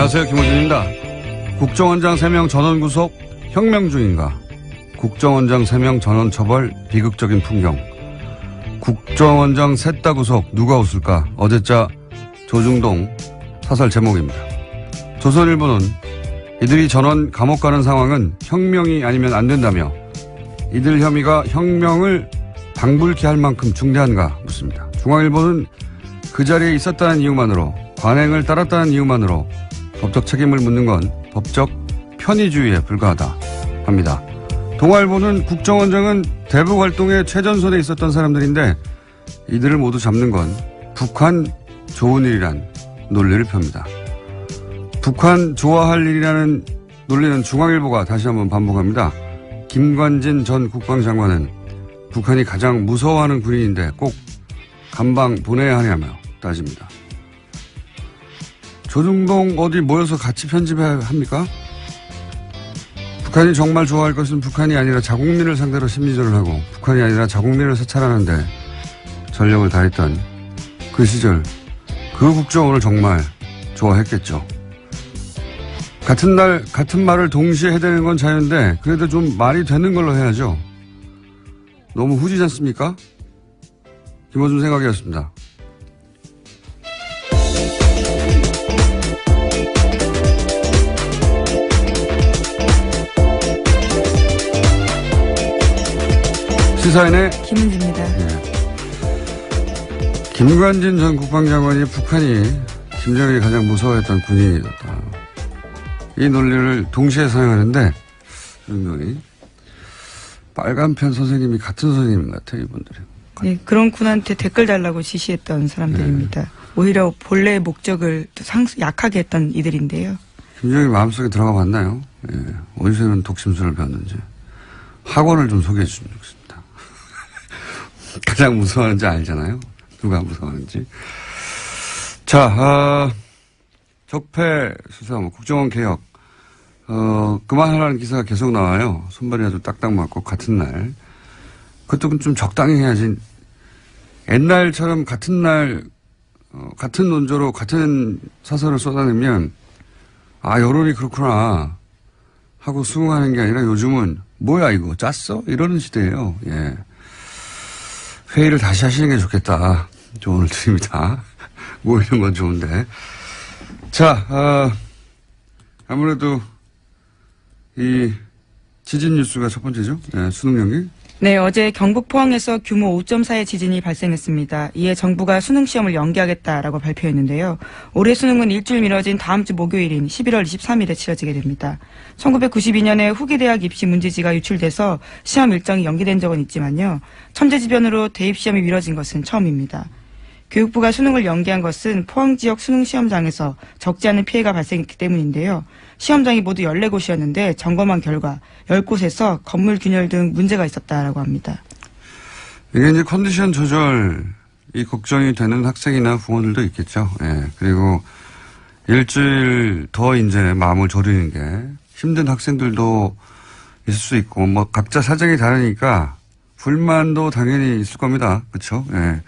안녕하세요. 김호준입니다. 국정원장 3명 전원 구속 혁명 중인가? 국정원장 3명 전원 처벌 비극적인 풍경. 국정원장 셋 다 구속 누가 웃을까? 어제자 조중동 사설 제목입니다. 조선일보는 이들이 전원 감옥 가는 상황은 혁명이 아니면 안 된다며 이들 혐의가 혁명을 방불케 할 만큼 중대한가 묻습니다. 중앙일보는 그 자리에 있었다는 이유만으로 관행을 따랐다는 이유만으로 법적 책임을 묻는 건 법적 편의주의에 불과하다 합니다. 동아일보는 국정원장은 대북 활동에 최전선에 있었던 사람들인데 이들을 모두 잡는 건 북한 좋은 일이란 논리를 펴니다. 북한 좋아할 일이라는 논리는 중앙일보가 다시 한번 반복합니다. 김관진 전 국방장관은 북한이 가장 무서워하는 군인인데 꼭 감방 보내야 하냐며 따집니다. 조중동 어디 모여서 같이 편집해야 합니까? 북한이 정말 좋아할 것은 북한이 아니라 자국민을 상대로 심리전을 하고 북한이 아니라 자국민을 사찰하는데 전력을 다했던 그 시절 그 국정원을 정말 좋아했겠죠. 같은 날 같은 말을 동시에 해대는 건 자유인데 그래도 좀 말이 되는 걸로 해야죠. 너무 후지지 않습니까? 김호준 생각이었습니다. 시사인의 김은지입니다. 네. 김관진 전 국방장관이 북한이 김정일이 가장 무서워했던 군인이었다. 이 논리를 동시에 사용하는데 빨간편 선생님이 같은 선생님 같아요. 이분들이. 네, 그런 군한테 댓글 달라고 지시했던 사람들입니다. 네. 오히려 본래의 목적을 약하게 했던 이들인데요. 김정일 마음속에 들어가 봤나요? 예. 어디서 이런 독심술을 배웠는지. 학원을 좀 소개해 주시면 좋겠습니다. 가장 무서워하는지 알잖아요. 누가 무서워하는지. 자, 적폐 수사, 국정원 개혁. 그만하라는 기사가 계속 나와요. 손발이 아주 딱딱 맞고 같은 날. 그것도 좀 적당히 해야지. 옛날처럼 같은 날, 같은 논조로 같은 사설을 쏟아내면 여론이 그렇구나 하고 수긍하는 게 아니라 요즘은 뭐야 이거 짰어? 이러는 시대예요. 예. 회의를 다시 하시는 게 좋겠다. 조언을 드립니다. 모이는 건 좋은데. 자, 아무래도 이 지진 뉴스가 첫 번째죠. 네, 수능 연기. 네, 어제 경북 포항에서 규모 5.4의 지진이 발생했습니다. 이에 정부가 수능 시험을 연기하겠다라고 발표했는데요. 올해 수능은 일주일 미뤄진 다음 주 목요일인 11월 23일에 치러지게 됩니다. 1992년에 후기대학 입시 문제지가 유출돼서 시험 일정이 연기된 적은 있지만요. 천재지변으로 대입시험이 미뤄진 것은 처음입니다. 교육부가 수능을 연기한 것은 포항 지역 수능 시험장에서 적지 않은 피해가 발생했기 때문인데요. 시험장이 모두 14곳이었는데 점검한 결과 10곳에서 건물 균열 등 문제가 있었다라고 합니다. 이게 이제 컨디션 조절이 걱정이 되는 학생이나 부모들도 있겠죠. 예. 그리고 일주일 더 이제 마음을 졸이는 게 힘든 학생들도 있을 수 있고 뭐 각자 사정이 다르니까 불만도 당연히 있을 겁니다. 그렇죠? 예.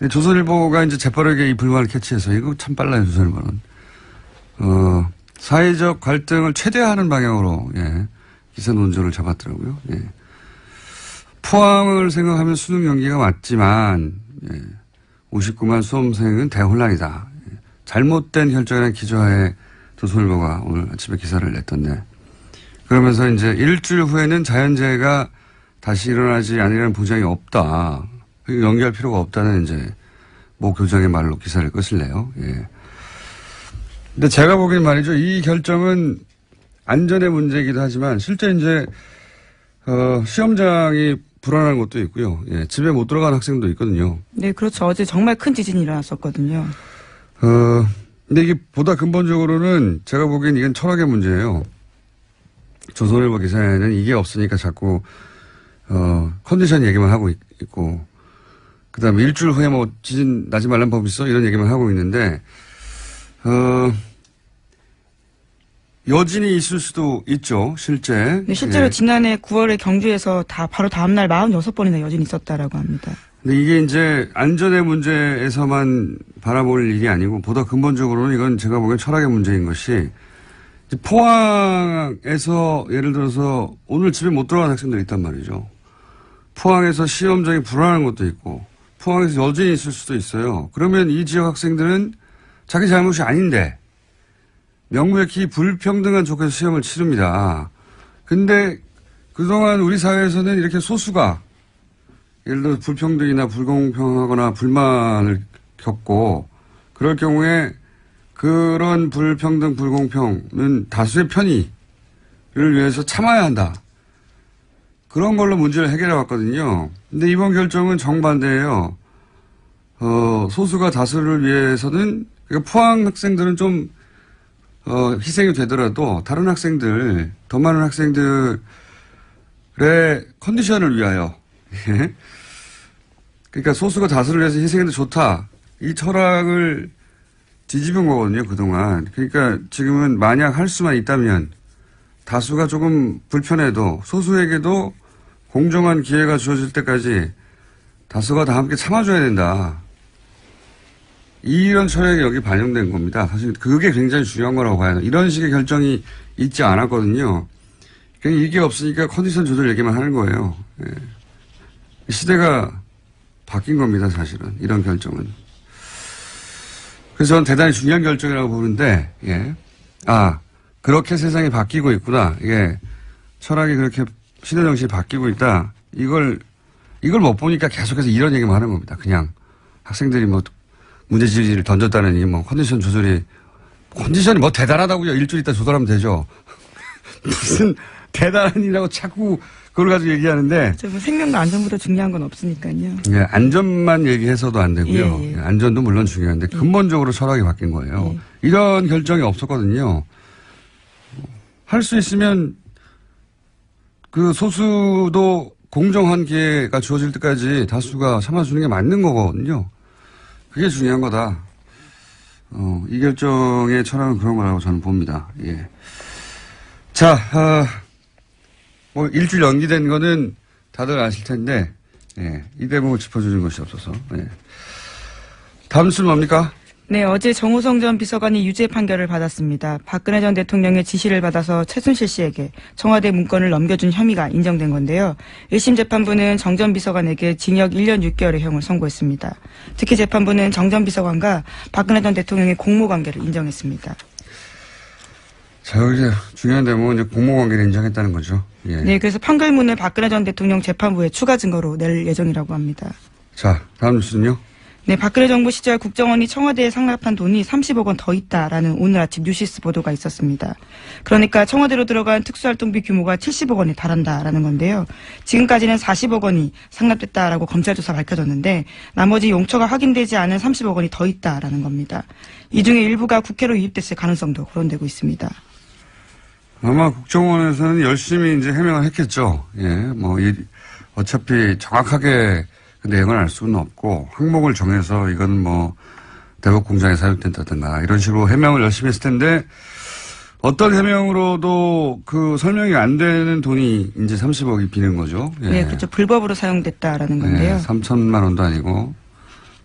조선일보가 이제 재빠르게 이 불만을 캐치해서 이거 참 빨라요, 조선일보는. 사회적 갈등을 최대화하는 방향으로, 예, 기사 논조를 잡았더라고요. 예. 포항을 생각하면 수능 연기가 맞지만, 예, 59만 수험생은 대혼란이다. 예. 잘못된 결정이라는 기조하에 조선일보가 오늘 아침에 기사를 냈던데. 그러면서 이제 일주일 후에는 자연재해가 다시 일어나지 않으려는 보장이 없다. 연기할 필요가 없다는 이제 모 교장의 말로 기사를 끝을내요. 예. 근데 제가 보기엔 말이죠. 이 결정은 안전의 문제이기도 하지만 실제 이제 시험장이 불안한 것도 있고요. 예. 집에 못 들어가는 학생도 있거든요. 네, 그렇죠. 어제 정말 큰 지진이 일어났었거든요. 근데 이게 보다 근본적으로는 제가 보기엔 이건 철학의 문제예요. 조선일보 기사에는 이게 없으니까 자꾸 컨디션 얘기만 하고 있고 그 다음에 일주일 후에 뭐 지진 나지 말란 법 있어? 이런 얘기만 하고 있는데, 여진이 있을 수도 있죠, 실제. 네, 실제로 예. 지난해 9월에 경주에서 바로 다음날 46번이나 여진이 있었다라고 합니다. 근데 이게 이제 안전의 문제에서만 바라볼 일이 아니고 보다 근본적으로는 이건 제가 보기엔 철학의 문제인 것이 포항에서 예를 들어서 오늘 집에 못 들어간 학생들이 있단 말이죠. 포항에서 시험장이 불안한 것도 있고 포항에서 여진이 있을 수도 있어요. 그러면 이 지역 학생들은 자기 잘못이 아닌데 명백히 불평등한 조건에서 시험을 치릅니다. 근데 그동안 우리 사회에서는 이렇게 소수가 예를 들어 불평등이나 불공평하거나 불만을 겪고 그럴 경우에 그런 불평등, 불공평은 다수의 편의를 위해서 참아야 한다. 그런 걸로 문제를 해결해 왔거든요. 근데 이번 결정은 정반대예요. 소수가 다수를 위해서는 그러니까 포항 학생들은 좀 희생이 되더라도 다른 학생들, 더 많은 학생들의 컨디션을 위하여 그러니까 소수가 다수를 위해서 희생해도 좋다. 이 철학을 뒤집은 거거든요, 그동안. 그러니까 지금은 만약 할 수만 있다면 다수가 조금 불편해도 소수에게도 공정한 기회가 주어질 때까지 다수가 다 함께 참아줘야 된다. 이런 철학이 여기 반영된 겁니다. 사실 그게 굉장히 중요한 거라고 봐요. 이런 식의 결정이 있지 않았거든요. 그냥 이게 없으니까 컨디션 조절 얘기만 하는 거예요. 예. 시대가 바뀐 겁니다, 사실은. 이런 결정은. 그래서 저는 대단히 중요한 결정이라고 보는데, 예. 그렇게 세상이 바뀌고 있구나. 이게 철학이 그렇게 시대 정신이 바뀌고 있다. 이걸 못 보니까 계속해서 이런 얘기만 하는 겁니다. 그냥 학생들이 뭐 문제지를 던졌다느니 뭐 컨디션이 뭐 대단하다고요. 일주일 있다 조절하면 되죠. 무슨 대단한 일이라고 자꾸 그걸 가지고 얘기하는데. 뭐 생명과 안전보다 중요한 건 없으니까요. 예, 안전만 얘기해서도 안 되고요. 예. 안전도 물론 중요한데 근본적으로 철학이 바뀐 거예요. 이런 결정이 없었거든요. 할 수 있으면 그 소수도 공정한 기회가 주어질 때까지 다수가 참아주는 게 맞는 거거든요. 그게 중요한 거다. 이 결정의 철학은 그런 거라고 저는 봅니다. 예. 자, 뭐 일주일 연기된 거는 다들 아실 텐데, 예. 이 대목을 짚어주는 것이 없어서. 예. 다음 순 뭡니까? 네, 어제 정호성 전 비서관이 유죄 판결을 받았습니다. 박근혜 전 대통령의 지시를 받아서 최순실 씨에게 청와대 문건을 넘겨준 혐의가 인정된 건데요. 1심 재판부는 정 전 비서관에게 징역 1년 6개월의 형을 선고했습니다. 특히 재판부는 정 전 비서관과 박근혜 전 대통령의 공모관계를 인정했습니다. 자, 여기 중요한 대목은 이제 공모관계를 인정했다는 거죠. 예. 네, 그래서 판결문을 박근혜 전 대통령 재판부에 추가 증거로 낼 예정이라고 합니다. 자, 다음 뉴스는요? 네, 박근혜 정부 시절 국정원이 청와대에 상납한 돈이 30억 원 더 있다라는 오늘 아침 뉴시스 보도가 있었습니다. 그러니까 청와대로 들어간 특수활동비 규모가 70억 원에 달한다라는 건데요. 지금까지는 40억 원이 상납됐다라고 검찰 조사 밝혀졌는데 나머지 용처가 확인되지 않은 30억 원이 더 있다라는 겁니다. 이 중에 일부가 국회로 유입됐을 가능성도 거론되고 있습니다. 아마 국정원에서는 열심히 이제 해명을 했겠죠. 예, 뭐, 어차피 정확하게 그 내용을 알 수는 없고 항목을 정해서 이건 뭐 대북 공장에 사용된다든가 이런 식으로 해명을 열심히 했을 텐데 어떤 해명으로도 그 설명이 안 되는 돈이 이제 30억이 비는 거죠. 예. 네, 그렇죠. 불법으로 사용됐다라는 건데요. 3천만 원도 아니고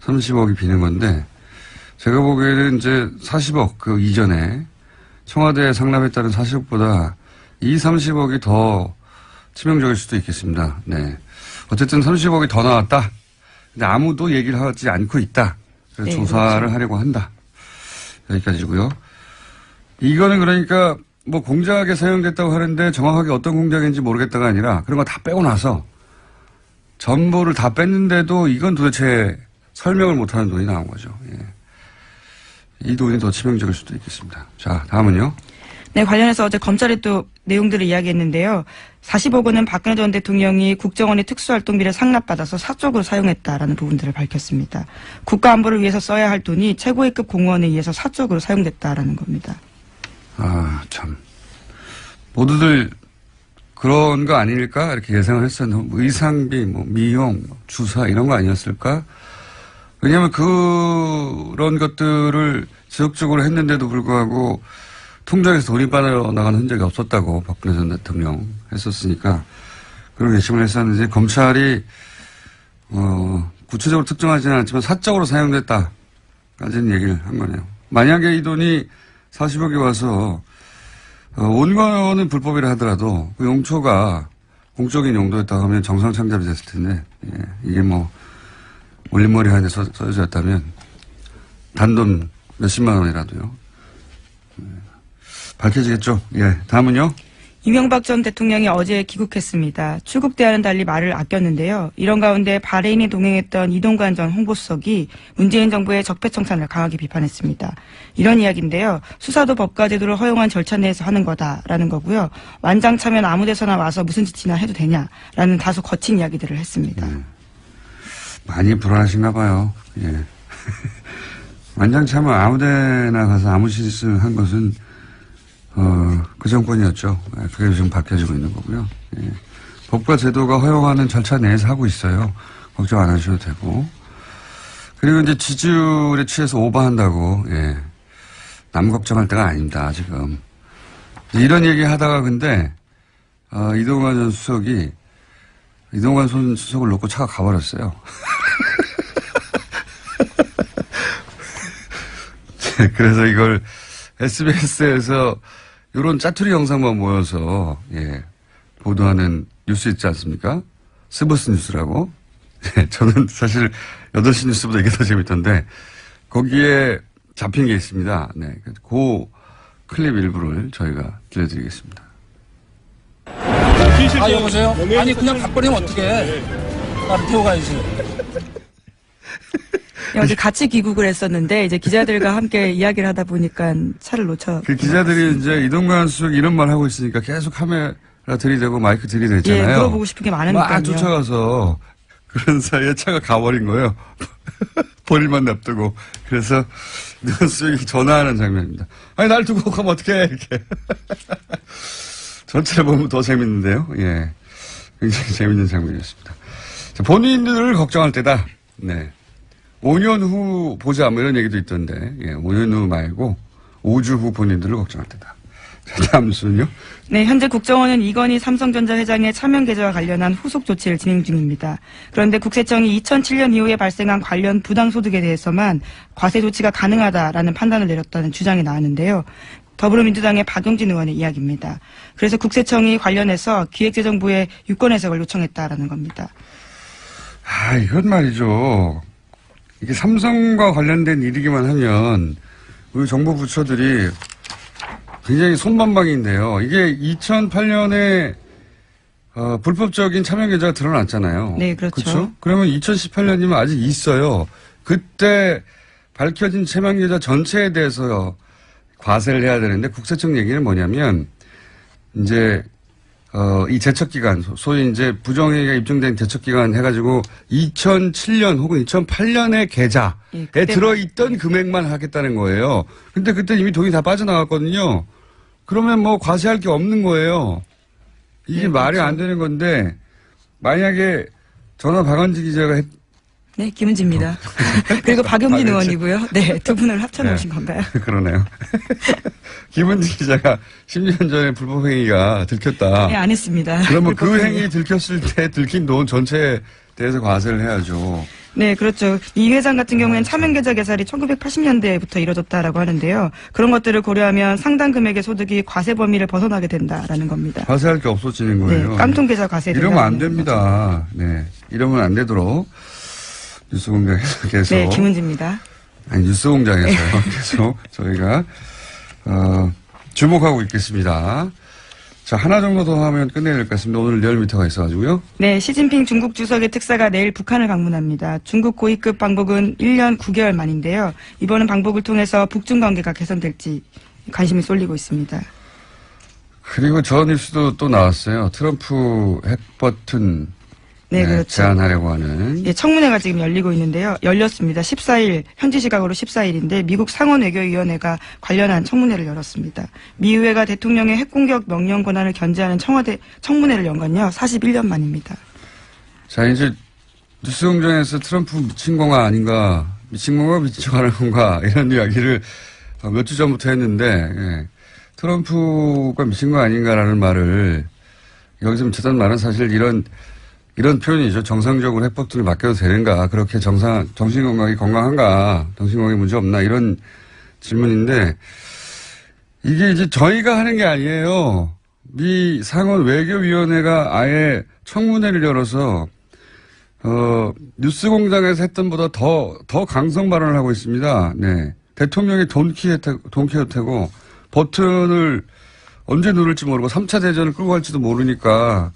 30억이 비는 건데 제가 보기에는 이제 40억 그 이전에 청와대에 상납했다는 40억보다 이 30억이 더 치명적일 수도 있겠습니다. 네. 어쨌든 30억이 더 나왔다. 근데 아무도 얘기를 하지 않고 있다. 그래서 네, 조사를 그렇죠. 하려고 한다. 여기까지고요. 이거는 그러니까 뭐 공작에 사용됐다고 하는데 정확하게 어떤 공작인지 모르겠다가 아니라 그런 거 다 빼고 나서 전부를 다 뺐는데도 이건 도대체 설명을 못하는 돈이 나온 거죠. 예. 이 돈이 더 치명적일 수도 있겠습니다. 자, 다음은요. 네, 관련해서 어제 검찰이 또 내용들을 이야기했는데요. 40억 원은 박근혜 전 대통령이 국정원의 특수활동비를 상납받아서 사적으로 사용했다라는 부분들을 밝혔습니다. 국가안보를 위해서 써야 할 돈이 최고위급 공무원에 의해서 사적으로 사용됐다라는 겁니다. 아, 참. 모두들 그런 거 아닐까? 이렇게 예상을 했었는데, 의상비, 뭐, 미용, 주사, 이런 거 아니었을까? 왜냐면 그런 것들을 지속적으로 했는데도 불구하고 통장에서 돈이 빠져나가는 흔적이 없었다고 박근혜 전 대통령 했었으니까 그런 예심을 했었는데 검찰이 구체적으로 특정하지는 않지만 사적으로 사용됐다까지는 얘기를 한 거네요. 만약에 이 돈이 40억이 와서 온 거는 불법이라 하더라도 그 용처가 공적인 용도였다 하면 정상 창잡이 됐을 텐데 예, 이게 뭐 올림머리 하에 써졌다면 단돈 몇십만 원이라도요. 예, 밝혀지겠죠. 예, 다음은요. 이명박 전 대통령이 어제 귀국했습니다. 출국 때와는 달리 말을 아꼈는데요. 이런 가운데 바레인에 동행했던 이동관 전 홍보수석이 문재인 정부의 적폐청산을 강하게 비판했습니다. 이런 이야기인데요. 수사도 법과 제도를 허용한 절차 내에서 하는 거다라는 거고요. 완장차면 아무 데서나 와서 무슨 짓이나 해도 되냐라는 다소 거친 이야기들을 했습니다. 많이 불안하신가 봐요. 예. 완장차면 아무 데나 가서 아무 짓을 한 것은 그 정권이었죠. 그게 지금 밝혀지고 있는 거고요. 예. 법과 제도가 허용하는 절차 내에서 하고 있어요. 걱정 안 하셔도 되고. 그리고 이제 지지율에 취해서 오버한다고, 예. 남 걱정할 때가 아닙니다, 지금. 이런 얘기 하다가 근데, 이동관 전 수석이, 이동관 전 수석을 놓고 차가 가버렸어요. 그래서 이걸 SBS에서 이런 짜투리 영상만 모여서 예, 보도하는 뉴스 있지 않습니까? 스브스 뉴스라고. 예, 저는 사실 8시 뉴스보다 이게 더 재밌던데 거기에 잡힌 게 있습니다. 네, 그 클립 일부를 저희가 들려드리겠습니다. 여보세요? 아니 그냥 가버리면 어떡해. 나를 태워가야지. 어제 같이 귀국을 했었는데 이제 기자들과 함께 이야기를 하다 보니까 차를 놓쳐. 그 기자들이 이제 이동관 수석이 이런 말 하고 있으니까 계속 카메라 들이대고 마이크 들이댔잖아요. 예, 물어보고 싶은 게 많으니까요. 막 쫓아가서 그런 사이에 차가 가버린 거예요. 버릴만 냅두고. 그래서 이동관 수석이 전화하는 장면입니다. 아니 날 두고 가면 어떡해 이렇게. 전체를 보면 더 재밌는데요. 예, 굉장히 재밌는 장면이었습니다. 자, 본인들을 걱정할 때다. 네. 5년 후 보자, 뭐 이런 얘기도 있던데, 예, 5년 후 말고 5주 후 본인들을 걱정할 때다. 자, 다음 순요. 네, 현재 국정원은 이건희 삼성전자 회장의 차명 계좌와 관련한 후속 조치를 진행 중입니다. 그런데 국세청이 2007년 이후에 발생한 관련 부당소득에 대해서만 과세 조치가 가능하다라는 판단을 내렸다는 주장이 나왔는데요. 더불어민주당의 박용진 의원의 이야기입니다. 그래서 국세청이 관련해서 기획재정부에 유권 해석을 요청했다라는 겁니다. 이건 말이죠. 이게 삼성과 관련된 일이기만 하면 우리 정부 부처들이 굉장히 손만방인데요. 이게 2008년에 불법적인 차명 계좌가 드러났잖아요. 네, 그렇죠. 그렇죠? 그러면 2018년이면 아직 있어요. 그때 밝혀진 차명 계좌 전체에 대해서 과세를 해야 되는데 국세청 얘기는 뭐냐면 이제 이 제척기간, 소위 이제 부정행위가 입증된 제척기간 해가지고 2007년 혹은 2008년의 계좌에 들어있던 금액만 하겠다는 거예요. 근데 그때 이미 돈이 다 빠져나갔거든요. 그러면 뭐 과세할 게 없는 거예요. 이게 네, 말이 그렇죠. 안 되는 건데, 만약에 전화 박원지 기자가 네, 김은지입니다. 그리고 박용진 의원이고요. 네, 두 분을 합쳐놓으신 건가요? 그러네요. 김은지 기자가 10년 전에 불법행위가 들켰다. 네, 안 했습니다. 그러면 그 행위 들켰을 때 들킨 돈 전체에 대해서 과세를 해야죠. 네, 그렇죠. 이 회장 같은 경우에는 차명계좌 개설이 1980년대부터 이뤄졌다라고 하는데요. 그런 것들을 고려하면 상당 금액의 소득이 과세 범위를 벗어나게 된다라는 겁니다. 과세할 게 없어지는 거예요. 네, 깡통계좌 과세. 이러면 안 됩니다. 거죠. 네, 이러면 안 되도록 뉴스공장에서 계속. 네, 김은지입니다. 아니, 뉴스공장에서요. 계속 저희가 주목하고 있겠습니다. 자, 하나 정도 더 하면 끝내야 될 것 같습니다. 오늘 리얼미터가 있어가지고요. 네, 시진핑 중국 주석의 특사가 내일 북한을 방문합니다. 중국 고위급 방북은 1년 9개월 만인데요. 이번은 방북을 통해서 북중 관계가 개선될지 관심이 쏠리고 있습니다. 그리고 저 뉴스도 또 나왔어요. 트럼프 핵버튼 네, 그렇죠. 제안하려고 하는. 예, 청문회가 지금 열리고 있는데요. 열렸습니다. 14일, 현지 시각으로 14일인데 미국 상원외교위원회가 관련한 청문회를 열었습니다. 미 의회가 대통령의 핵공격 명령 권한을 견제하는 청와대 청문회를 연 건요. 41년 만입니다. 자, 이제 뉴스공장에서 트럼프 미친 건가 아닌가, 미친 건가 미친 척하는 건가 이런 이야기를 몇 주 전부터 했는데 예. 트럼프가 미친 거 아닌가라는 말을 여기서 미쳤다는 말은 사실 이런 이런 표현이죠. 정상적으로 해법들을 맡겨도 되는가. 그렇게 정신건강이 건강한가. 정신건강에 문제 없나. 이런 질문인데 이게 이제 저희가 하는 게 아니에요. 미 상원 외교위원회가 아예 청문회를 열어서 뉴스공장에서 했던 보다 더 강성 발언을 하고 있습니다. 네. 대통령이 돈키호테고 버튼을 언제 누를지 모르고 3차 대전을 끌고 갈지도 모르니까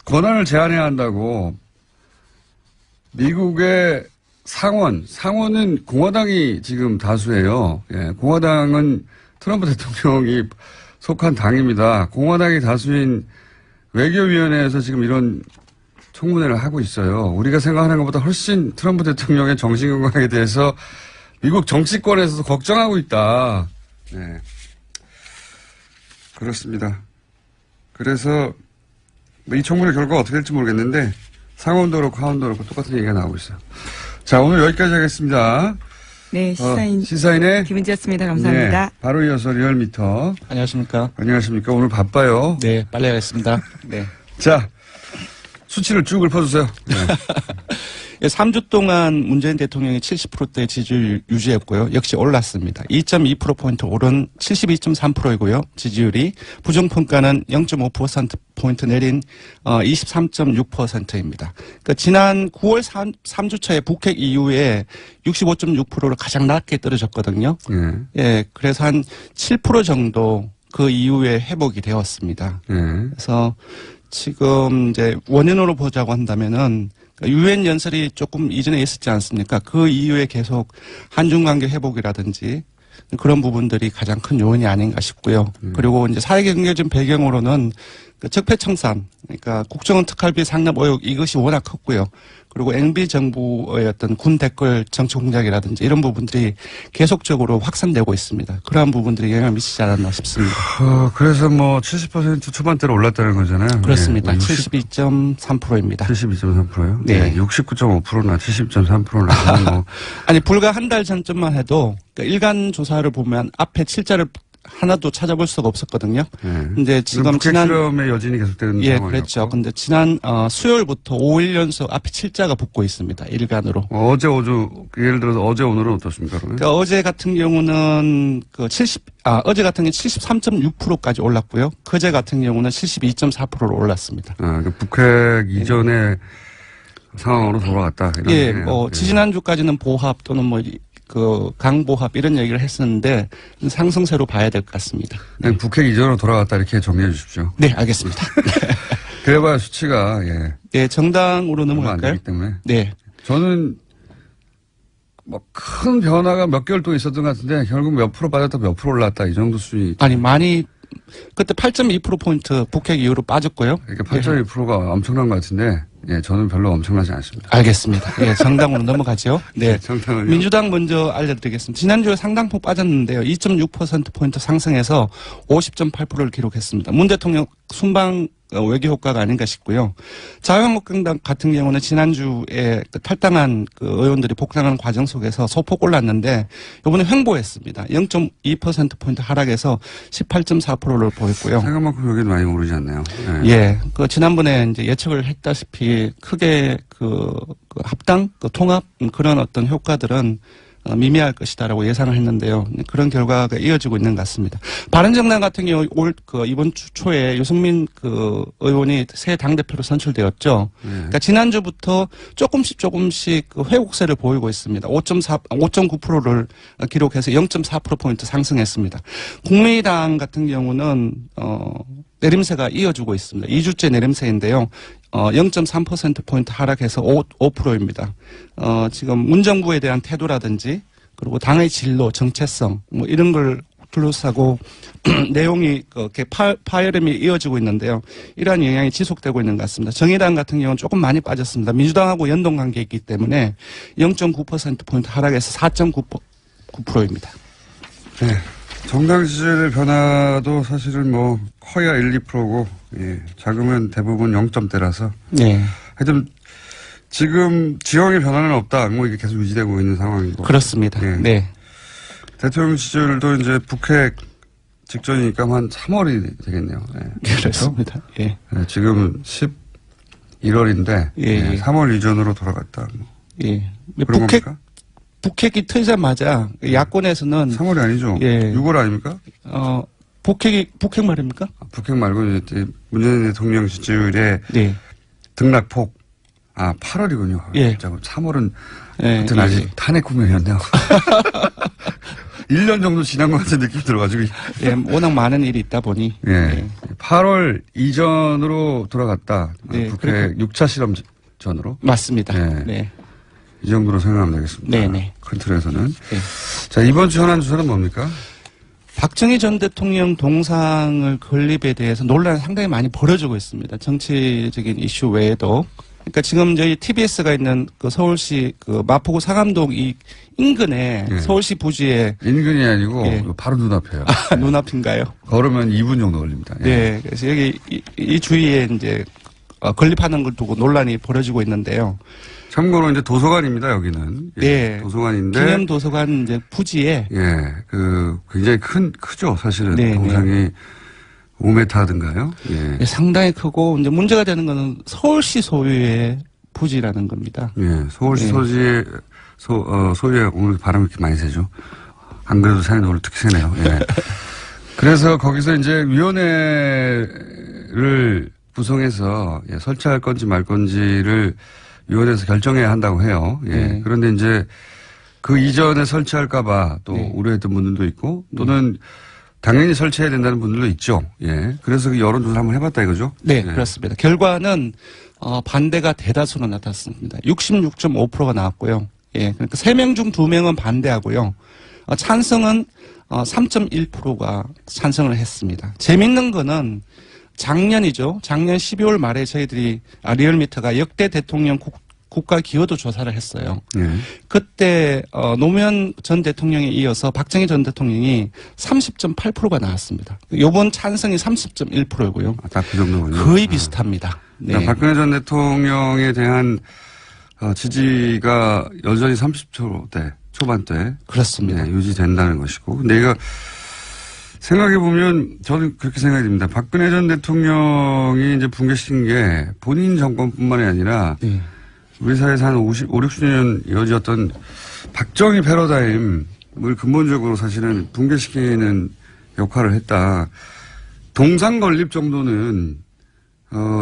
권한을 제한해야 한다고 미국의 상원은 공화당이 지금 다수예요. 예, 공화당은 트럼프 대통령이 속한 당입니다. 공화당이 다수인 외교위원회에서 지금 이런 청문회를 하고 있어요. 우리가 생각하는 것보다 훨씬 트럼프 대통령의 정신건강에 대해서 미국 정치권에서도 걱정하고 있다. 네. 그렇습니다. 그래서 이 청문회 결과가 어떻게 될지 모르겠는데 상원도 그렇고 하원도 그렇고 똑같은 얘기가 나오고 있어요. 자, 오늘 여기까지 하겠습니다. 네, 시사인의 김은지였습니다. 감사합니다. 네, 바로 이어서 리얼미터. 안녕하십니까. 안녕하십니까. 오늘 바빠요. 네, 빨리 하겠습니다. 네. 자, 수치를 쭉 읊어주세요. 네. 3주 동안 문재인 대통령이 70%대 지지율 유지했고요. 역시 올랐습니다. 2.2%포인트 오른 72.3%이고요. 지지율이 부정평가는 0.5%포인트 내린 23.6%입니다. 그러니까 지난 9월 3주차에 북핵 이후에 65.6%를 가장 낮게 떨어졌거든요. 예, 그래서 한 7% 정도 그 이후에 회복이 되었습니다. 그래서 지금 이제 원인으로 보자고 한다면은 유엔 연설이 조금 이전에 있었지 않습니까? 그 이후에 계속 한중 관계 회복이라든지 그런 부분들이 가장 큰 요인이 아닌가 싶고요. 그리고 이제 사회경제적 배경으로는 그 적폐청산, 그러니까 국정원 특활비 상납 의혹 이것이 워낙 컸고요. 그리고 MB 정부의 어떤 군 댓글 정치 공작이라든지 이런 부분들이 계속적으로 확산되고 있습니다. 그러한 부분들이 영향을 미치지 않았나 싶습니다. 그래서 뭐 70% 초반대로 올랐다는 거잖아요. 그렇습니다. 네, 72.3%입니다. 72.3%요? 네. 네. 69.5%나 70.3%나. 뭐. 아니, 불과 한 달 전쯤만 해도 그러니까 일간 조사를 보면 앞에 7자를 하나도 찾아볼 수가 없었거든요. 근데 지금 북핵 실험의 여진이 계속되는 상황이었고. 그렇죠. 근데 지난 수요일부터 5일 연속 앞에 7자가 붙고 있습니다. 일간으로. 어제 예를 들어서 어제 오늘은 어떻습니까? 그러니까 어제 같은 경우는 어제 같은 경우는 73.6%까지 올랐고요. 그제 같은 경우는 72.4%로 올랐습니다. 그러니까 북핵 이전의 상황으로 돌아갔다. 예, 뭐 지지난주까지는 보합 또는 강보합 이런 얘기를 했었는데 상승세로 봐야 될 것 같습니다. 네. 북핵 이전으로 돌아갔다 이렇게 정리해 주십시오. 네, 알겠습니다. 그래봐야 수치가 네, 정당으로 넘어갈까요? 안 되기 때문에. 네. 저는 뭐 큰 변화가 몇 개월 동안 있었던 것 같은데 결국 몇 프로 빠졌다 몇 프로 올랐다 이 정도 수준이. 아니 많이 그때 8.2%포인트 북핵 이후로 빠졌고요. 그러니까 8.2%가 엄청난 것 같은데 저는 별로 엄청나지 않습니다. 알겠습니다. 예, 정당으로 넘어가죠. 네. 정당은요? 민주당 먼저 알려드리겠습니다. 지난주에 상당폭 빠졌는데요. 2.6%포인트 상승해서 50.8%를 기록했습니다. 문 대통령 순방 외교 효과가 아닌가 싶고요. 자유한국당 같은 경우는 지난주에 탈당한 의원들이 복당하는 과정 속에서 소폭 올랐는데 이번에 횡보했습니다. 0.2%포인트 하락해서 18.4%를 보였고요. 생각만큼 여기는 많이 오르지 않나요? 네. 예. 지난번에 이제 예측을 했다시피 크게 합당, 통합 그런 어떤 효과들은 미미할 것이다라고 예상을 했는데요. 그런 결과가 이어지고 있는 것 같습니다. 바른정당 같은 경우 이번 주 초에 유승민 의원이 새 당대표로 선출되었죠. 그러니까 지난주부터 조금씩 회복세를 보이고 있습니다. 5.9%를 기록해서 0.4%포인트 상승했습니다. 국민의당 같은 경우는 내림세가 이어지고 있습니다. 2주째 내림세인데요. 0.3%포인트 하락해서 5%입니다. 지금 문정부에 대한 태도라든지 그리고 당의 진로, 정체성 뭐 이런 걸 둘러싸고 내용이 이렇게 파열음이 이어지고 있는데요. 이러한 영향이 지속되고 있는 것 같습니다. 정의당 같은 경우는 조금 많이 빠졌습니다. 민주당하고 연동 관계에 있기 때문에 0.9%포인트 하락해서 4.9%입니다. 네. 정당 지지율의 변화도 사실은 뭐 커야 1, 2%고 작으면 대부분 0점대라서 하여튼 지금 지형의 변화는 없다. 뭐 이게 계속 유지되고 있는 상황이고. 그렇습니다. 네. 대통령 지지율도 이제 북핵 직전이니까 한 3월이 되겠네요. 그렇습니다. 예. 지금 1월인데 예. 3월 이전으로 돌아갔다. 뭐. 예. 그런 겁니까? 북핵이 터지자마자 야권에서는 3월이 아니죠. 예. 6월 아닙니까? 북핵 말입니까? 북핵 말고 이제 문재인 대통령 시절에 네. 등락폭. 8월이군요. 예. 3월은 예. 하여튼 아직 탄핵 국면이었네요. 1년 정도 지난 것 같은 느낌이 들어가지고. 예, 워낙 많은 일이 있다 보니. 예. 예. 8월 이전으로 돌아갔다. 네, 북핵 6차 실험 전으로. 맞습니다. 네. 네. 이 정도로 생각하면 되겠습니다. 네네. 큰 틀에서는. 네. 자, 이번 주 현안 주사는 뭡니까? 박정희 전 대통령 동상을 건립에 대해서 논란이 상당히 많이 벌어지고 있습니다. 정치적인 이슈 외에도. 그러니까 지금 저희 TBS가 있는 그 서울시 그 마포구 상암동 이 인근에 예. 서울시 부지에 인근이 아니고 예. 바로 눈앞이에요. 눈앞인가요? 걸으면 2분 정도 걸립니다. 예. 네. 그래서 여기 이 주위에 이제 건립하는 걸 두고 논란이 벌어지고 있는데요. 참고로 이제 도서관입니다, 여기는. 예. 네. 도서관인데. 기념 도서관 이제 부지에 예. 굉장히 크죠, 사실은. 네, 동상이 5m든가요? 예. 상당히 크고 이제 문제가 되는 거는 서울시 소유의 부지라는 겁니다. 예. 서울시 네. 소유에 오늘 바람이 이렇게 많이 새죠. 안 그래도 새는데 오늘 특히 새네요. 예. 그래서 거기서 이제 위원회를 구성해서 설치할 건지 말 건지를 위원회에서 결정해야 한다고 해요. 예. 네. 그런데 이제 그 이전에 설치할까봐 또 네. 우려했던 분들도 있고 또는 당연히 설치해야 된다는 분들도 있죠. 예. 그래서 그 여론조사를 한번 해봤다 이거죠? 네, 예. 그렇습니다. 결과는 반대가 대다수로 나타났습니다. 66.5%가 나왔고요. 예, 그러니까 3명 중 2명은 반대하고요. 찬성은 3.1%가 찬성을 했습니다. 재밌는 거는 작년이죠. 작년 12월 말에 저희들이 리얼미터가 역대 대통령 국가 기여도 조사를 했어요. 예. 그때 노무현 전 대통령에 이어서 박정희 전 대통령이 30.8%가 나왔습니다. 요번 찬성이 30.1%고요. 딱 그 정도군요. 거의 비슷합니다. 네. 그러니까 박근혜 전 대통령에 대한 지지가 여전히 30%대 초반대 그렇습니다. 유지된다는 것이고. 근데 이거 생각해보면 저는 그렇게 생각이 듭니다. 박근혜 전 대통령이 이제 붕괴시킨 게 본인 정권뿐만이 아니라 네. 우리 사회에서 한 60년 이어졌던 박정희 패러다임을 근본적으로 사실은 붕괴시키는 역할을 했다. 동상 건립 정도는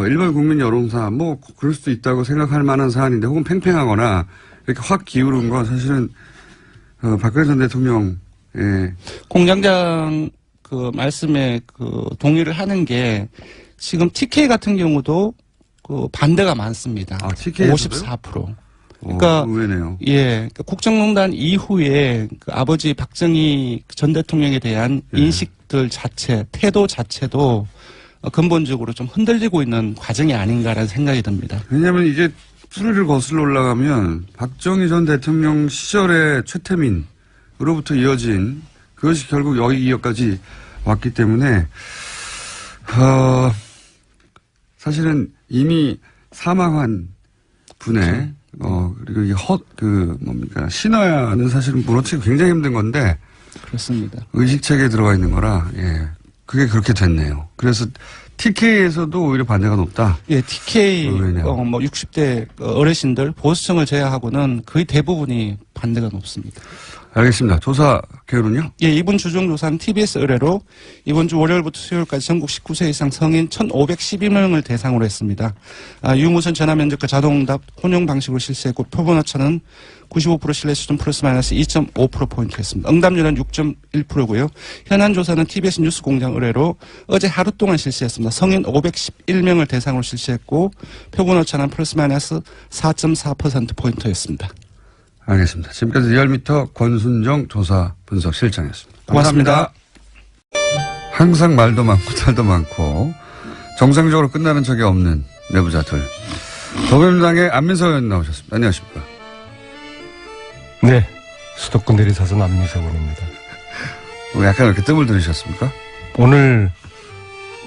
일반 국민 여론사 뭐 그럴 수도 있다고 생각할 만한 사안인데 혹은 팽팽하거나 이렇게 확 기울은 건 사실은 박근혜 전 대통령 공장장 그 말씀에 그 동의를 하는 게 지금 TK 같은 경우도 그 반대가 많습니다. TK 에서도요? 54%. 그러니까 의외네요. 예, 그러니까 국정농단 이후에 그 아버지 박정희 전 대통령에 대한 인식들 자체, 태도 자체도 근본적으로 좀 흔들리고 있는 과정이 아닌가라는 생각이 듭니다. 왜냐하면 이게 순위를 거슬러 올라가면 박정희 전 대통령 시절의 최태민으로부터 이어진 그것이 결국 여기까지 왔기 때문에 사실은 이미 사망한 분의 그리고 이게 신화는 사실은 무너뜨리기 굉장히 힘든 건데 그렇습니다. 의식체계에 들어가 있는 거라 그게 그렇게 됐네요. 그래서 TK에서도 오히려 반대가 높다. 예, TK 의외네요. 60대 어르신들 보수층을 제외하고는 거의 대부분이 반대가 높습니다. 알겠습니다. 조사 결론요? 예, 이번 주중조사는 TBS 의뢰로 이번 주 월요일부터 수요일까지 전국 19세 이상 성인 1,512명을 대상으로 했습니다. 유무선 전화면접과 자동응답 혼용 방식으로 실시했고 표본 오차는 95% 신뢰 수준 플러스 마이너스 2.5%포인트였습니다. 응답률은 6.1%고요. 현안 조사는 TBS 뉴스공장 의뢰로 어제 하루 동안 실시했습니다. 성인 511명을 대상으로 실시했고 표본 오차는 플러스 마이너스 4.4%포인트였습니다. 알겠습니다. 지금까지 리얼미터 권순정 조사 분석 실장이었습니다. 고맙습니다. 항상 말도 많고 탈도 많고 정상적으로 끝나는 적이 없는 내부자들. 더불어민주당의 안민석 의원 나오셨습니다. 안녕하십니까. 네. 수도권 내리사선 안민석 의원입니다. 약간 이렇게 뜸을 들이셨습니까? 오늘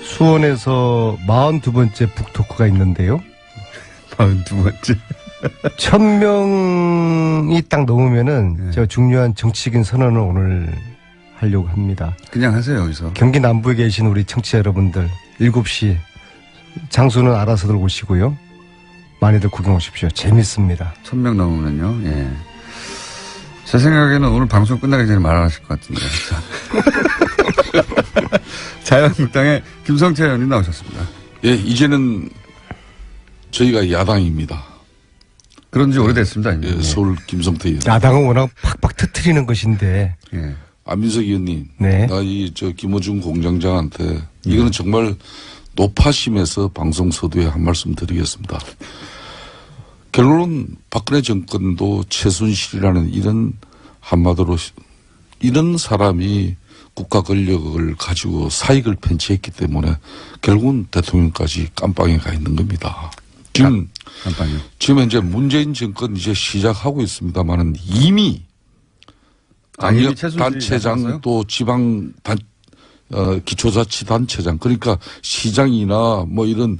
수원에서 42번째 북토크가 있는데요. 42번째. 1000명이 딱 넘으면은 네. 제가 중요한 정치적인 선언을 오늘 하려고 합니다. 그냥 하세요, 여기서. 경기 남부에 계신 우리 청취자 여러분들 7시 장소는 알아서들 오시고요. 많이들 구경 오십시오. 재밌습니다. 1000명 넘으면요. 예. 제 생각에는 오늘 방송 끝나기 전에 말하실 것 같은데. 자유한국당의 김성태 의원님 나오셨습니다. 예, 이제는 저희가 야당입니다. 그런 지 오래됐습니다. 이미. 예, 서울 김성태 의원. 야당은 워낙 팍팍 터트리는 것인데. 예. 안민석 의원님. 네. 나 김어준 공장장한테 이거는 정말 노파심에서 방송 서두에 한 말씀 드리겠습니다. 결론은 박근혜 정권도 최순실이라는 이런 한마디로 이런 사람이 국가 권력을 가지고 사익을 편취했기 때문에 결국은 대통령까지 깜빵에 가 있는 겁니다. 지금 현재 문재인 정권 이제 시작하고 있습니다만은 이미 이미 단체장 또 지방 기초자치단체장 그러니까 시장이나 뭐 이런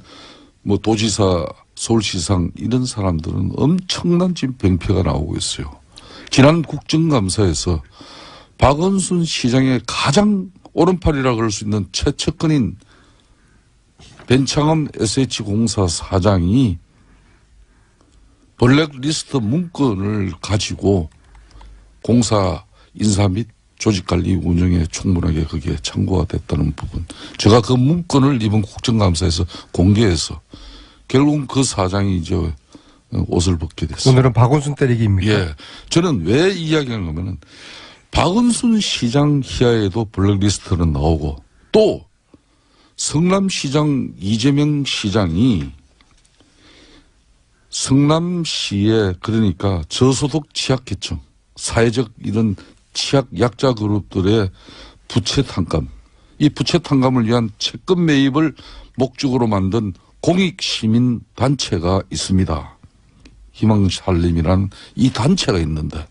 뭐 도지사 서울시장 이런 사람들은 엄청난 지금 병폐가 나오고 있어요. 지난 국정감사에서 박원순 시장의 가장 오른팔이라 그럴 수 있는 최측근인 벤창엄 SH공사 사장이 블랙리스트 문건을 가지고 공사 인사 및 조직관리 운영에 충분하게 그게 참고가 됐다는 부분. 제가 그 문건을 이번 국정감사에서 공개해서 결국 그 사장이 이제 옷을 벗게 됐어요. 오늘은 박원순 때리기입니까? 예. 저는 왜 이야기하는 거면은 박원순 시장 희하에도 블랙리스트는 나오고 또 성남시장 이재명 시장이 성남시에 그러니까 저소득 취약계층 사회적 이런 취약 약자 그룹들의 부채 탕감 이 부채 탕감을 위한 채권 매입을 목적으로 만든 공익시민단체가 있습니다. 희망살림이라는 이 단체가 있는데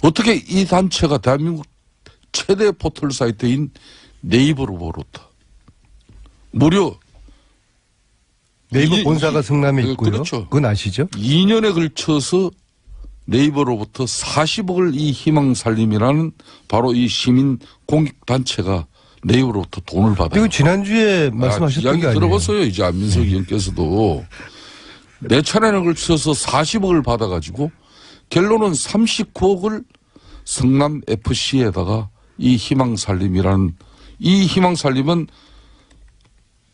어떻게 이 단체가 대한민국 최대 포털 사이트인 네이버로부터 무려 네이버 본사가 성남에 있고요. 그렇죠. 그건 아시죠? 2년에 걸쳐서 네이버로부터 40억을 이 희망살림이라는 바로 이 시민 공익단체가 네이버로부터 돈을 받아요. 이거 지난주에 말씀하셨던 이야기 게 아니에요. 들어봤어요. 이제 안민석 의원께서도. 4차례나 걸쳐서 40억을 받아가지고 결론은 39억을 성남FC에다가 이 희망살림이라는 이 희망살림은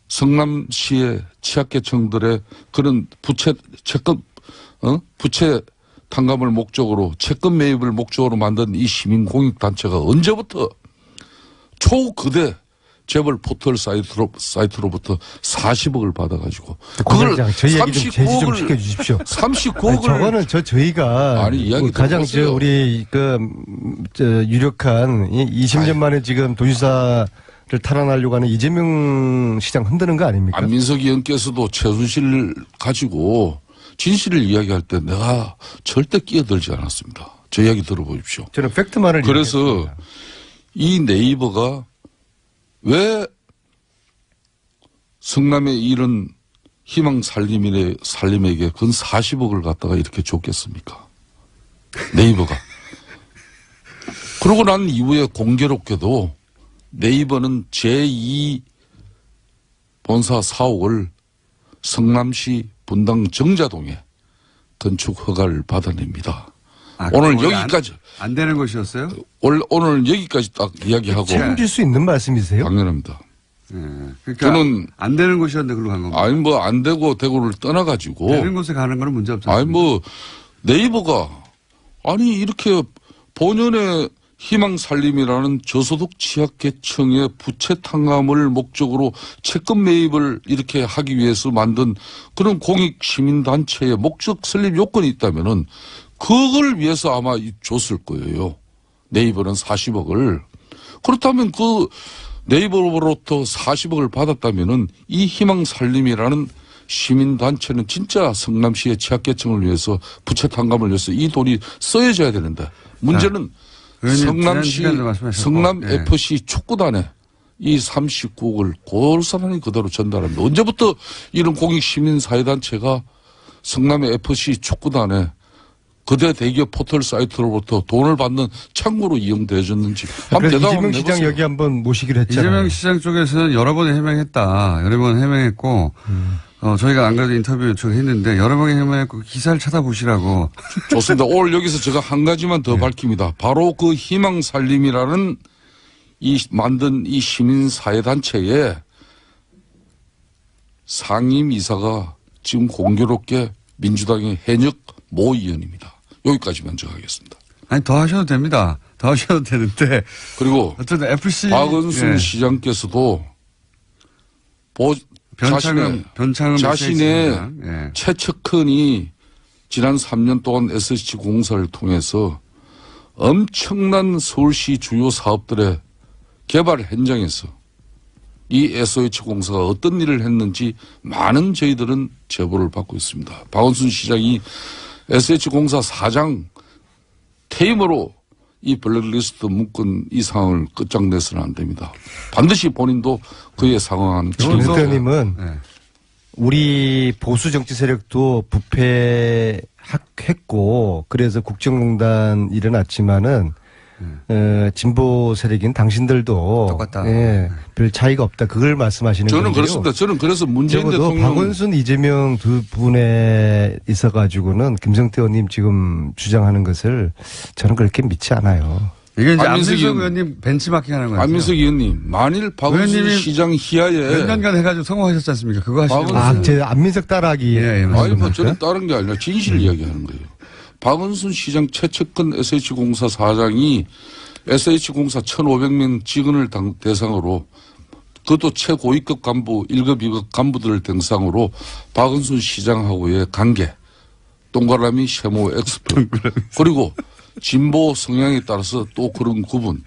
성남시의 취약계층들의 그런 부채 탕감을 목적으로 채권 매입을 목적으로 만든 이 시민공익단체가 언제부터 초거대 재벌 포털 사이트로부터 40억을 받아가지고 그걸 저희 얘기 좀 제지 좀 시켜주십시오. 39억을 저거는 저희가 아니, 이야기 가장 들어보세요. 우리 유력한 20년 만에 지금 도지사를 탈환하려고 하는 이재명 시장 흔드는 거 아닙니까? 안민석 의원께서도 최순실 가지고 진실을 이야기할 때 내가 절대 끼어들지 않았습니다. 저 이야기 들어보십시오. 저는 팩트만을 그래서 얘기했습니다. 이 네이버가 왜 성남의 이런 희망살림에게 근 40억을 갖다가 이렇게 줬겠습니까? 네이버가. 그러고 난 이후에 공교롭게도 네이버는 제2 본사 사옥을 성남시 분당 정자동에 건축 허가를 받아냅니다. 오늘 여기까지. 안 되는 것이었어요? 오늘 여기까지 딱 이야기하고. 책임질 수 있는 말씀이세요? 당연합니다. 예. 그러니까 저는 안 되는 곳이었는데 그걸로 간 겁니다. 아니 뭐 안 되고 대구를 떠나가지고. 되는 곳에 가는 거는 문제 없잖아요. 아니 뭐 네이버가 아니 이렇게 본연의 희망살림이라는 저소득 취약계층의 부채 탕감을 목적으로 채권 매입을 이렇게 하기 위해서 만든 그런 공익시민단체의 목적 설립 요건이 있다면은 그걸 위해서 아마 줬을 거예요. 네이버는 40억을. 그렇다면 그 네이버로부터 40억을 받았다면은 이 희망살림이라는 시민단체는 진짜 성남시의 취약계층을 위해서 부채 탕감을 위해서 이 돈이 써야져야 되는데 문제는 성남시 성남FC 축구단에 이 39억을 고스란히 그대로 전달합니다. 언제부터 이런 공익시민사회단체가 성남의 FC 축구단에 거대 대기업 포털 사이트로부터 돈을 받는 창구로 이용되어졌는지 한번 대답 한번 이재명 시장 해보세요. 여기 한번 모시기로 했잖아요. 이재명 시장 쪽에서는 여러 번 해명했다. 여러 번 해명했고 저희가 안 그래도 인터뷰 요청을 했는데 여러 번에 그 기사를 찾아보시라고. 좋습니다. 오늘 여기서 제가 한 가지만 더 밝힙니다. 바로 그 희망살림이라는 만든 이 시민사회단체의 상임이사가 지금 공교롭게 민주당의 현역 모 의원입니다. 여기까지만 제가 하겠습니다. 아니, 더 하셔도 됩니다. 더 하셔도 되는데. 그리고 어쨌든 FC. 박은순 예. 시장께서도 변창흠 자신의 예. 최측근이 지난 3년 동안 SH공사를 통해서 엄청난 서울시 주요 사업들의 개발 현장에서 이 SH공사가 어떤 일을 했는지 많은 저희들은 제보를 받고 있습니다. 박원순 시장이 SH공사 사장 퇴임으로 이 블랙리스트 묶은 이 상황을 끝장내서는 안 됩니다. 반드시 본인도 그에 상응하는 김 책임을 대표님은 네. 우리 보수 정치 세력도 부패했고 그래서 국정농단 일어났지만은 진보 세력인 당신들도 똑같다. 예, 별 차이가 없다. 그걸 말씀하시는 거예요. 저는 그렇습니다. 저는 그래서 문재인 적어도 대통령 박원순, 이재명 두 분에 있어가지고는 김성태 의원님 지금 주장하는 것을 저는 그렇게 믿지 않아요. 이게 이제 안민석 안민석 의원님 벤치마킹 하는 거예요. 안민석 의원님 만일 박원순 의원님이 시장 희하에 몇 년간 해가지고 성공하셨지 않습니까? 그거 하시는 박원순- 거예요. 제 안민석 따라하기. 예, 예, 아니 뭐 맞습니다. 저는 다른 게 아니라 진실을 이야기하는 거예요. 박원순 시장 최측근 SH공사 사장이 SH공사 1,500명 직원을 대상으로 그것도 최고위급 간부 1급 2급 간부들을 대상으로 박원순 시장하고의 관계 동그라미 세모 엑스표 그리고 진보 성향에 따라서 또 그런 구분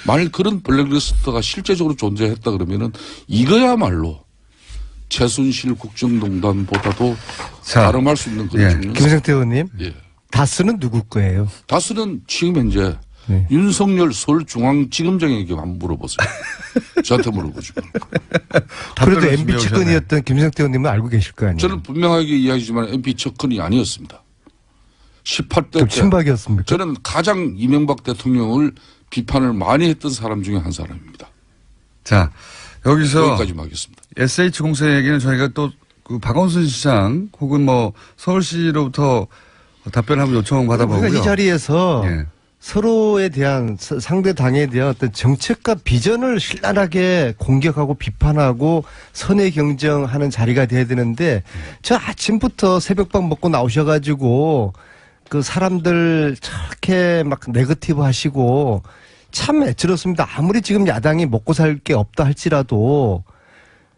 만일 그런 블랙리스트가 실제적으로 존재했다 그러면은 이거야말로 최순실 국정농단보다도 자, 가름할 수 있는 그런 예. 중요한 김성태 의원님, 예. 다스는 누구 거예요? 다스는 지금 현재 네. 윤석열 서울중앙지검장에게만 물어보세요. 저한테 물어보지 말고. 그래도 답변을 MB 측근이었던 김성태 의원님은 알고 계실 거 아니에요? 저는 분명하게 이야기지만 MP 측근이 아니었습니다. 18대 좀 때 친박이었습니까? 저는 가장 이명박 대통령을 비판을 많이 했던 사람 중에 한 사람입니다. 자, 여기서 여기까지만 하겠습니다. SH공사 얘기는 저희가 또 그 박원순 시장 혹은 뭐 서울시로부터 답변을 한번 요청 받아보고요. 우리가 이 자리에서 예. 서로에 대한 상대 당에 대한 어떤 정책과 비전을 신랄하게 공격하고 비판하고 선의 경쟁하는 자리가 돼야 되는데 저 아침부터 새벽밥 먹고 나오셔가지고 그 사람들 저렇게 막 네거티브 하시고 참 애처롭습니다. 아무리 지금 야당이 먹고 살 게 없다 할지라도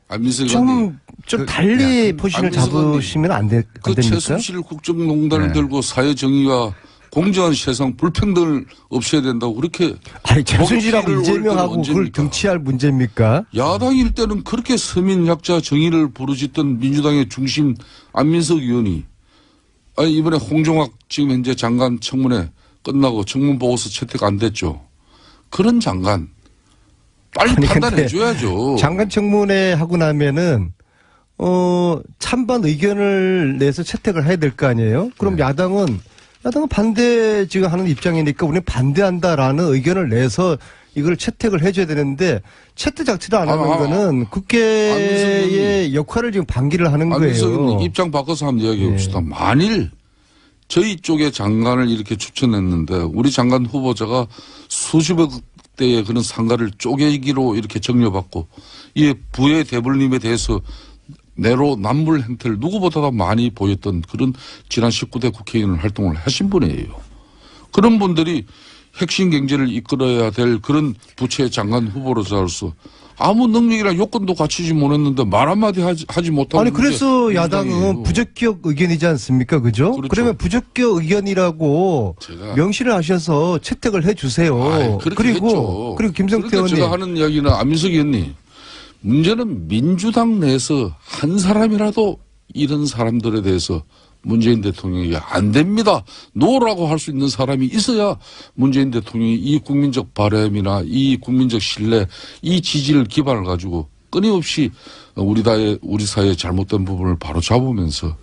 안민석 의원님. 좀 달리 야, 포지션을 안민석 의원님, 잡으시면 안 됩니까? 그 최순실 국정농단을 네. 들고 사회정의와 공정한 세상 불평등을 없애야 된다고 그렇게 아니 최순실하고 먹튀를 이재명하고 올 때는 그걸 언제입니까? 등치할 문제입니까? 야당일 때는 그렇게 서민약자 정의를 부르짖던 민주당의 중심 안민석 의원이 아니 이번에 홍종학 지금 현재 장관 청문회 끝나고 청문 보고서 채택 안 됐죠. 그런 장관 빨리 아니, 판단해 근데 줘야죠. 장관 청문회 하고 나면은 찬반 의견을 내서 채택을 해야 될 거 아니에요? 그럼 야당은 반대 지금 하는 입장이니까 우리는 반대한다라는 의견을 내서 이걸 채택을 해줘야 되는데 채택 자체를 안 하는 거는 국회의 역할을 지금 방기를 하는 안민석 거예요. 의원님 입장 바꿔서 한번 이야기해 봅시다. 네. 만일 저희 쪽의 장관을 이렇게 추천했는데 우리 장관 후보자가 수십억 대의 그런 상가를 쪼개기로 이렇게 정려받고 이 부의 대불림에 대해서 내로 남불 행태를 누구보다도 많이 보였던 그런 지난 19대 국회의원 활동을 하신 분이에요. 그런 분들이 핵심 경제를 이끌어야 될 그런 부처의 장관 후보로서 아무 능력이나 요건도 갖추지 못했는데 말 한마디 하지 못하는 아니 그래서 게 야당은 민주당이에요. 부적격 의견이지 않습니까? 그죠? 그렇죠. 그러면 부적격 의견이라고 제가 명시를 하셔서 채택을 해 주세요. 아이, 그렇게 했죠. 그리고 김성태 그러니까 의원님 제가 하는 이야기는 안민석 의원님 문제는 민주당 내에서 한 사람이라도 이런 사람들에 대해서 문재인 대통령이 안 됩니다. 노라고 할 수 있는 사람이 있어야 문재인 대통령이 이 국민적 바람이나 이 국민적 신뢰, 이 지지를 기반을 가지고 끊임없이 우리 사회의 잘못된 부분을 바로 잡으면서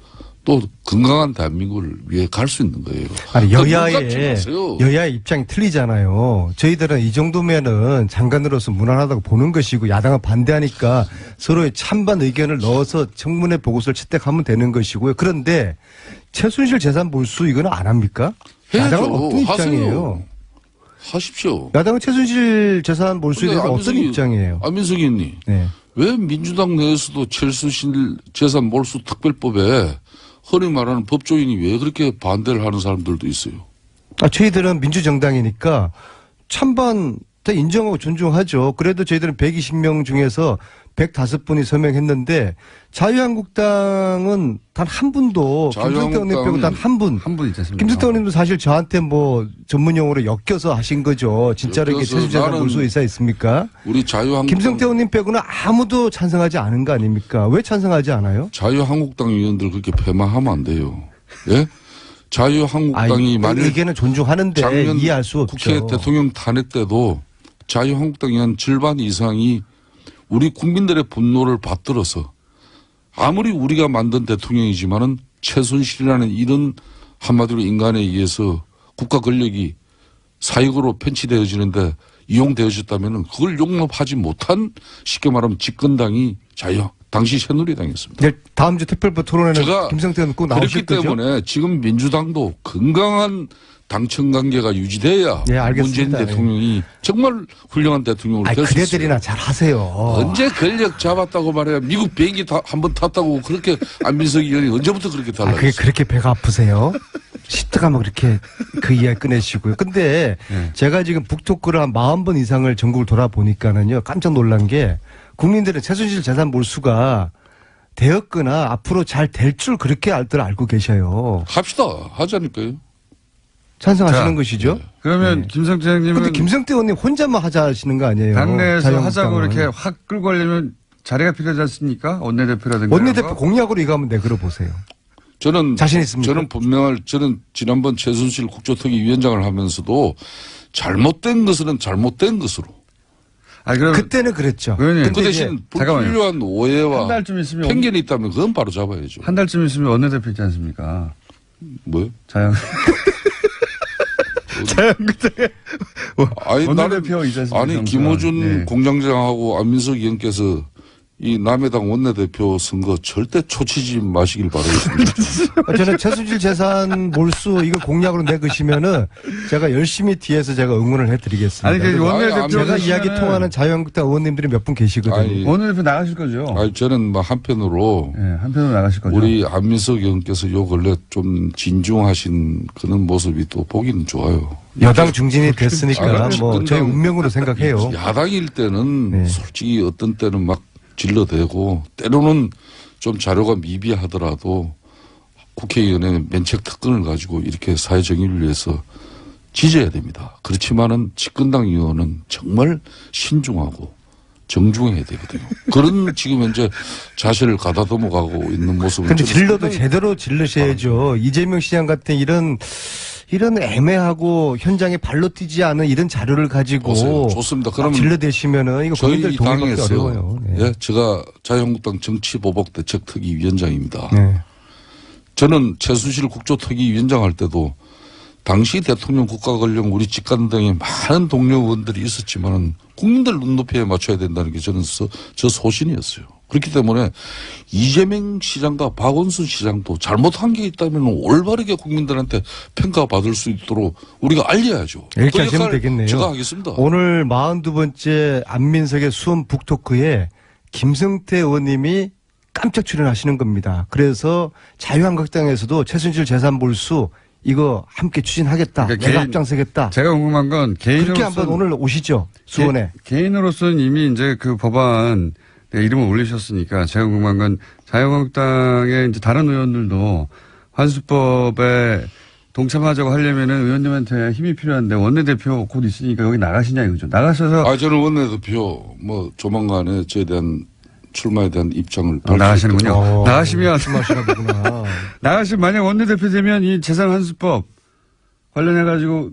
또 건강한 대한민국을 위해 갈 수 있는 거예요. 아니, 그러니까 눈 감지 마세요. 여야의 입장이 틀리잖아요. 저희들은 이 정도면은 장관으로서 무난하다고 보는 것이고 야당은 반대하니까 서로의 찬반 의견을 넣어서 청문회 보고서를 채택하면 되는 것이고요. 그런데 최순실 재산 몰수 이거는 안 합니까? 해야죠. 야당은 어떤 하세요. 입장이에요? 하십시오. 야당은 최순실 재산 몰수에 근데 대해서 어떤 입장이에요? 안민석이 있니? 네. 왜 민주당 내에서도 최순실 재산 몰수 특별법에 흔히 말하는 법조인이 왜 그렇게 반대를 하는 사람들도 있어요? 저희들은 민주정당이니까 찬반 다 인정하고 존중하죠. 그래도 저희들은 120명 중에서 105분이 서명했는데 자유한국당은 단 한 분도 김성태 의원님 빼고 단 한 분. 한 분 있지 않습니까? 김성태 의원님도 사실 저한테 뭐 전문 용어로 엮여서 하신 거죠. 진짜로 이게 엮여서 최순실 재산 나는 몰수 의사 있습니까? 우리 자유한국당 김성태 의원님 빼고는 아무도 찬성하지 않은 거 아닙니까? 왜 찬성하지 않아요? 자유한국당 의원들 그렇게 폐마하면 안 돼요. 예? 자유한국당이 만일 의견은 존중하는데 작년 이해할 수 없죠. 국회 대통령 탄핵 때도 자유한국당 의원 절반 이상이 우리 국민들의 분노를 받들어서 아무리 우리가 만든 대통령이지만은 최순실이라는 이런 한마디로 인간에 의해서 국가 권력이 사익으로 편취되어지는데 이용되어졌다면은 그걸 용납하지 못한 쉽게 말하면 집권당이 당시 새누리당이었습니다. 네, 다음 주 특별법 토론회는 제가 김성태 의원 꼭 나오실 그렇기 거죠? 때문에 지금 민주당도 건강한 당청 관계가 유지돼야 네, 알겠습니다. 문재인 대통령이 정말 훌륭한 대통령으로 될 수 있어요. 그래들이나 잘 하세요. 언제 권력 잡았다고 말해야 미국 비행기 한번 탔다고 그렇게 안민석 의원이 언제부터 그렇게 그게 달라졌어요? 그렇게 배가 아프세요? 시트가 뭐 그렇게 그 이야기 꺼내시고요. 근데 제가 지금 북토크를 한 40번 이상을 전국을 돌아보니까는요, 깜짝 놀란 게 국민들은 최순실 재산 몰수가 되었거나 앞으로 잘 될 줄 그렇게 알고 계셔요. 합시다. 하자니까요. 찬성하시는 자, 것이죠? 그러면 김성태 근데 형님은 김성태 의원님 혼자만 하자 하시는 거 아니에요? 당내에서 자유한국당은. 하자고 이렇게 확 끌고 가려면 자리가 필요하지 않습니까? 원내대표라든가. 원내대표 이런 거? 공약으로 이거 한번 내걸어 보세요. 저는 자신 있습니까? 저는 지난번 최순실 국조특위 위원장을 하면서도 잘못된 것은 잘못된 것으로. 아니, 그럼 그때는 그랬죠. 의원님, 그 대신 잠깐만요. 불필요한 오해와 한 달쯤 있으면 편견이 있다면 그건 바로 잡아야죠. 한 달쯤 있으면 원내대표 있지 않습니까? 뭐요? 자영. 자영국당에 아니, 원내대표 있지 않습니까? 아니 김호준 네. 공장장하고 안민석 의원께서 이 남해당 원내대표 선거 절대 초치지 마시길 바라겠습니다. 저는 최순실 재산 몰수 이거 공약으로 내으시면은 제가 열심히 뒤에서 제가 응원을 해드리겠습니다. 아니, 그 원내대표 제가 되시면은 이야기 통하는 자유한국당 의원님들이 몇 분 계시거든요. 아니, 원내대표 나가실 거죠? 아니 저는 뭐 한편으로 네, 한편으로 나가실 거죠? 우리 안민석 의원께서 요 근래 좀 진중하신 그런 모습이 또 보기는 좋아요. 여당 중진이 됐으니까 아, 뭐 집권당 저희 운명으로 생각해요. 야당일 때는 네. 솔직히 어떤 때는 막 질러대고 때로는 좀 자료가 미비하더라도 국회의원의 면책 특권을 가지고 이렇게 사회정의를 위해서 지져야 됩니다. 그렇지만은 집권당 의원은 정말 신중하고 정중해야 되거든요. 그런 지금 현재 자세를 가다듬어 가고 있는 모습은 근데 저는 질러도 상당히 제대로 질르셔야죠. 이재명 시장 같은 이런 애매하고 현장에 발로 뛰지 않은 이런 자료를 가지고 보세요. 좋습니다. 그러면 질러대시면은 이거 국민들 저희 동의받기 당에서 어려워요. 네. 예, 제가 자유한국당 정치보복대책특위 위원장입니다. 네. 저는 최순실 국조특위 위원장 할 때도 당시 대통령 국가권력 우리 집권 등에 많은 동료 의원들이 있었지만은 국민들 눈높이에 맞춰야 된다는 게 저는 저 소신이었어요. 그렇기 때문에 이재명 시장과 박원순 시장도 잘못한 게 있다면 올바르게 국민들한테 평가받을 수 있도록 우리가 알려야죠. 이렇게 그 하시면 역할 되겠네요. 제가 하겠습니다. 오늘 42번째 안민석의 수원 북토크에 김성태 의원님이 깜짝 출연하시는 겁니다. 그래서 자유한국당에서도 최순실 재산 몰수 이거 함께 추진하겠다. 그러니까 내가 개인- 앞장서겠다. 제가 궁금한 건 그렇게 개인으로서 한번 오늘 오시죠. 수원에. 개인으로서는 이미 이제 그 법안 이름을 올리셨으니까 제가 궁금한 건 자유한국당의 이제 다른 의원들도 환수법에 동참하자고 하려면은 의원님한테 힘이 필요한데 원내대표 곧 있으니까 여기 나가시냐 이거죠. 나가셔서 저는 원내대표 조만간에 저에 대한 출마에 대한 입장을 나가시는군요. 나가시면 말씀하시나 보구나. 나가시면 만약 원내대표 되면 이 재산 환수법 관련해 가지고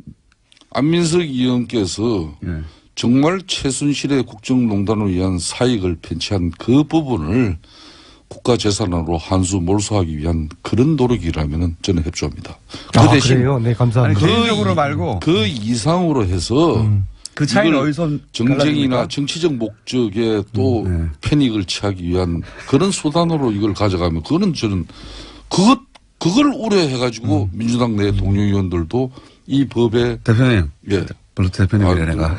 안민석 의원께서 예. 정말 최순실의 국정농단을 위한 사익을 편취한 그 부분을 국가 재산으로 한수 몰수하기 위한 그런 노력이라면 저는 협조합니다. 그 아, 대신 그래요? 네, 감사합니다. 개인적으로 말고 그 이상으로 해서 그 차이는 이걸 어디서 정쟁이나 갈라집니까? 정치적 목적에 또 네. 패닉을 취하기 위한 그런 수단으로 이걸 가져가면 그거는 저는 그걸 우려해가지고 민주당 내 동료 의원들도 이 법에 대표님. 예. 물론 대표님이래 아, 내가.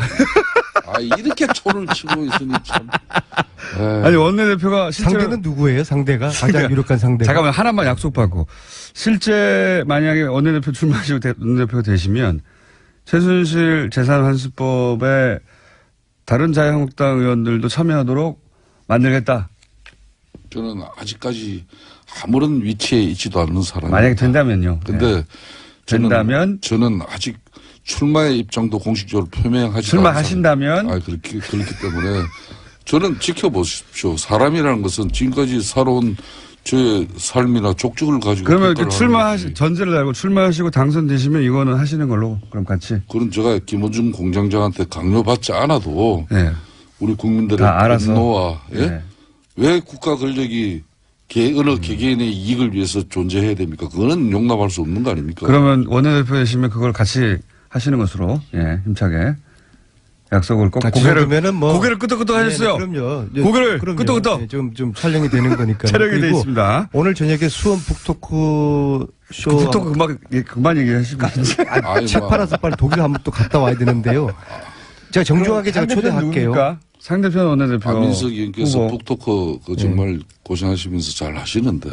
이렇게 초를 치고 있으니 참. 아니 원내대표가 실제로 상대는 누구예요? 상대가 가장 유력한 상대가. 잠깐만 하나만 약속받고 실제 만약에 원내대표 출마하시고 원내대표가 되시면 최순실 재산환수법에 다른 자유한국당 의원들도 참여하도록 만들겠다. 저는 아직까지 아무런 위치에 있지도 않는 사람입니다. 만약에 된다면요. 근데 네. 저는, 된다면? 저는 아직 출마의 입장도 공식적으로 표명하지 출마하신다면? 그렇기 때문에 저는 지켜보십시오. 사람이라는 것은 지금까지 살아온 저의 삶이나 족적을 가지고 그러면 평가를 하는 거지. 전제를 달고 출마하시고 당선되시면 이거는 하시는 걸로 그럼 같이. 그건 제가 김원중 공장장한테 강요받지 않아도 네. 우리 국민들의 다 알아서. 분노와 예? 네. 왜 국가 권력이 어느 개개인의 이익을 위해서 존재해야 됩니까? 그거는 용납할 수 없는 거 아닙니까? 그러면 원내대표 되시면 그걸 같이 하시는 것으로 힘차게 약속을 꼭 같이 고개를 정도면은 뭐- 고개를 끄덕끄덕 하셨어요. 네, 그럼요. 고개를 그럼요. 끄덕끄덕. 네, 좀 촬영이 되는 거니까. 촬영이 돼 있습니다. 오늘 저녁에 수원 북토크 쇼. 북토크 그만 얘기하시면 책 팔아서 빨리 독일 한번 또 갔다 와야 되는데요. 제가 정중하게 제가 초대할게요. 상대편 원내대표 안민석 의원께서 후보. 북토크 정말 고생하시면서 잘 하시는데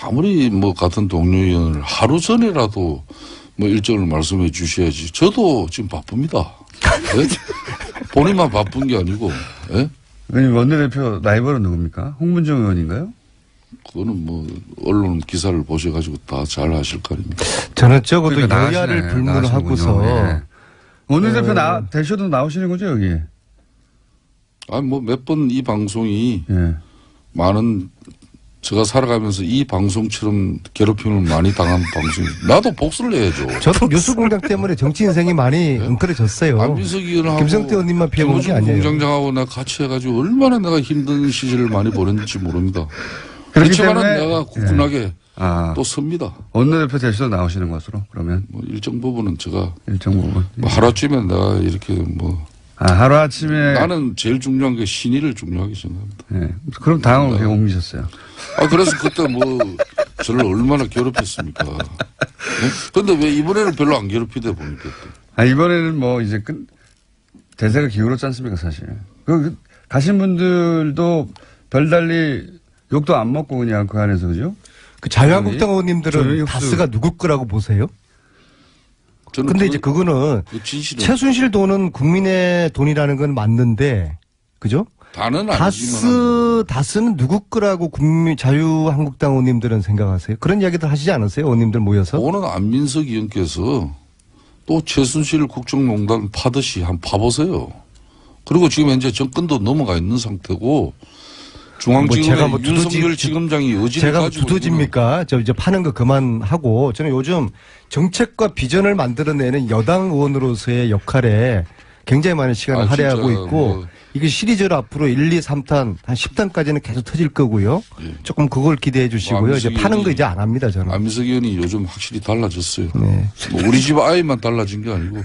아무리 뭐 같은 동료 의원을 하루 전에라도 뭐 일정을 말씀해 주셔야지. 저도 지금 바쁩니다. 예? 본인만 바쁜 게 아니고. 예? 원내대표 라이벌은 누굽니까? 홍문정 의원인가요? 그거는 뭐 언론 기사를 보셔가지고 다 잘 하실 거 아닙니까? 저는 적어도 그러니까 여야를 나가시네. 불문하고서 나가시는군요. 예. 원내대표 대쇼도 나오시는 거죠 여기? 뭐 몇 번 이 방송이 예. 많은 제가 살아가면서 이 방송처럼 괴롭힘을 많이 당한 방송. 나도 복수를 해야죠. 저도 뉴스공장 때문에 정치 인생이 많이 엉클어졌어요. 안민석 의원하고 김성태 의원님만 피해본 게 아니에요. 공장장하고 나 같이 해가지고 얼마나 내가 힘든 시절을 많이 보냈는지 모릅니다. 그렇기 그렇지만 때문에 내가 굳건하게 또 섭니다. 원내대표 대쇼도 나오시는 것으로 그러면 뭐 일정 부분은 제가 일정 부분. 뭐 하루쯤에 내가 이렇게 뭐 하루 아침에 나는 제일 중요한 게 신의를 중요하게 생각합니다. 예. 그럼 당을 왜 옮기셨어요? 그래서 그때 뭐 저를 얼마나 괴롭혔습니까? 그런데 왜 이번에는 별로 안 괴롭히다 보니까 또. 이번에는 뭐 이제 대세가 기울었지 않습니까 사실. 가신 분들도 별달리 욕도 안 먹고 그냥 그 안에서 그죠? 그 자유한국당 조용히 의원님들은 다스가 누구 거라고 보세요? 저는 근데 이제 그거는 진실은 최순실 돈은 국민의 돈이라는 건 맞는데, 그죠? 다는 아니지만 다스는 누구 거라고 자유한국당 의원님들은 생각하세요? 그런 이야기들 하시지 않으세요? 의원님들 모여서? 오늘 안민석 의원께서 또 최순실 국정농단 파듯이 한번 파보세요. 그리고 지금 현재 정권도 넘어가 있는 상태고 중앙지검의 윤석열 지검장이 의지를 제가 가지고 두더집니까? 저 이제 파는 거 그만하고 저는 요즘 정책과 비전을 만들어내는 여당 의원으로서의 역할에 굉장히 많은 시간을 할애하고 진짜 있고 이게 시리즈로 앞으로 1, 2, 3탄 한 10탄까지는 계속 터질 거고요. 예. 조금 그걸 기대해 주시고요. 이제 파는 거 이제 안 합니다, 저는. 안민석 의원이 요즘 확실히 달라졌어요. 네. 뭐 우리 집 아이만 달라진 게 아니고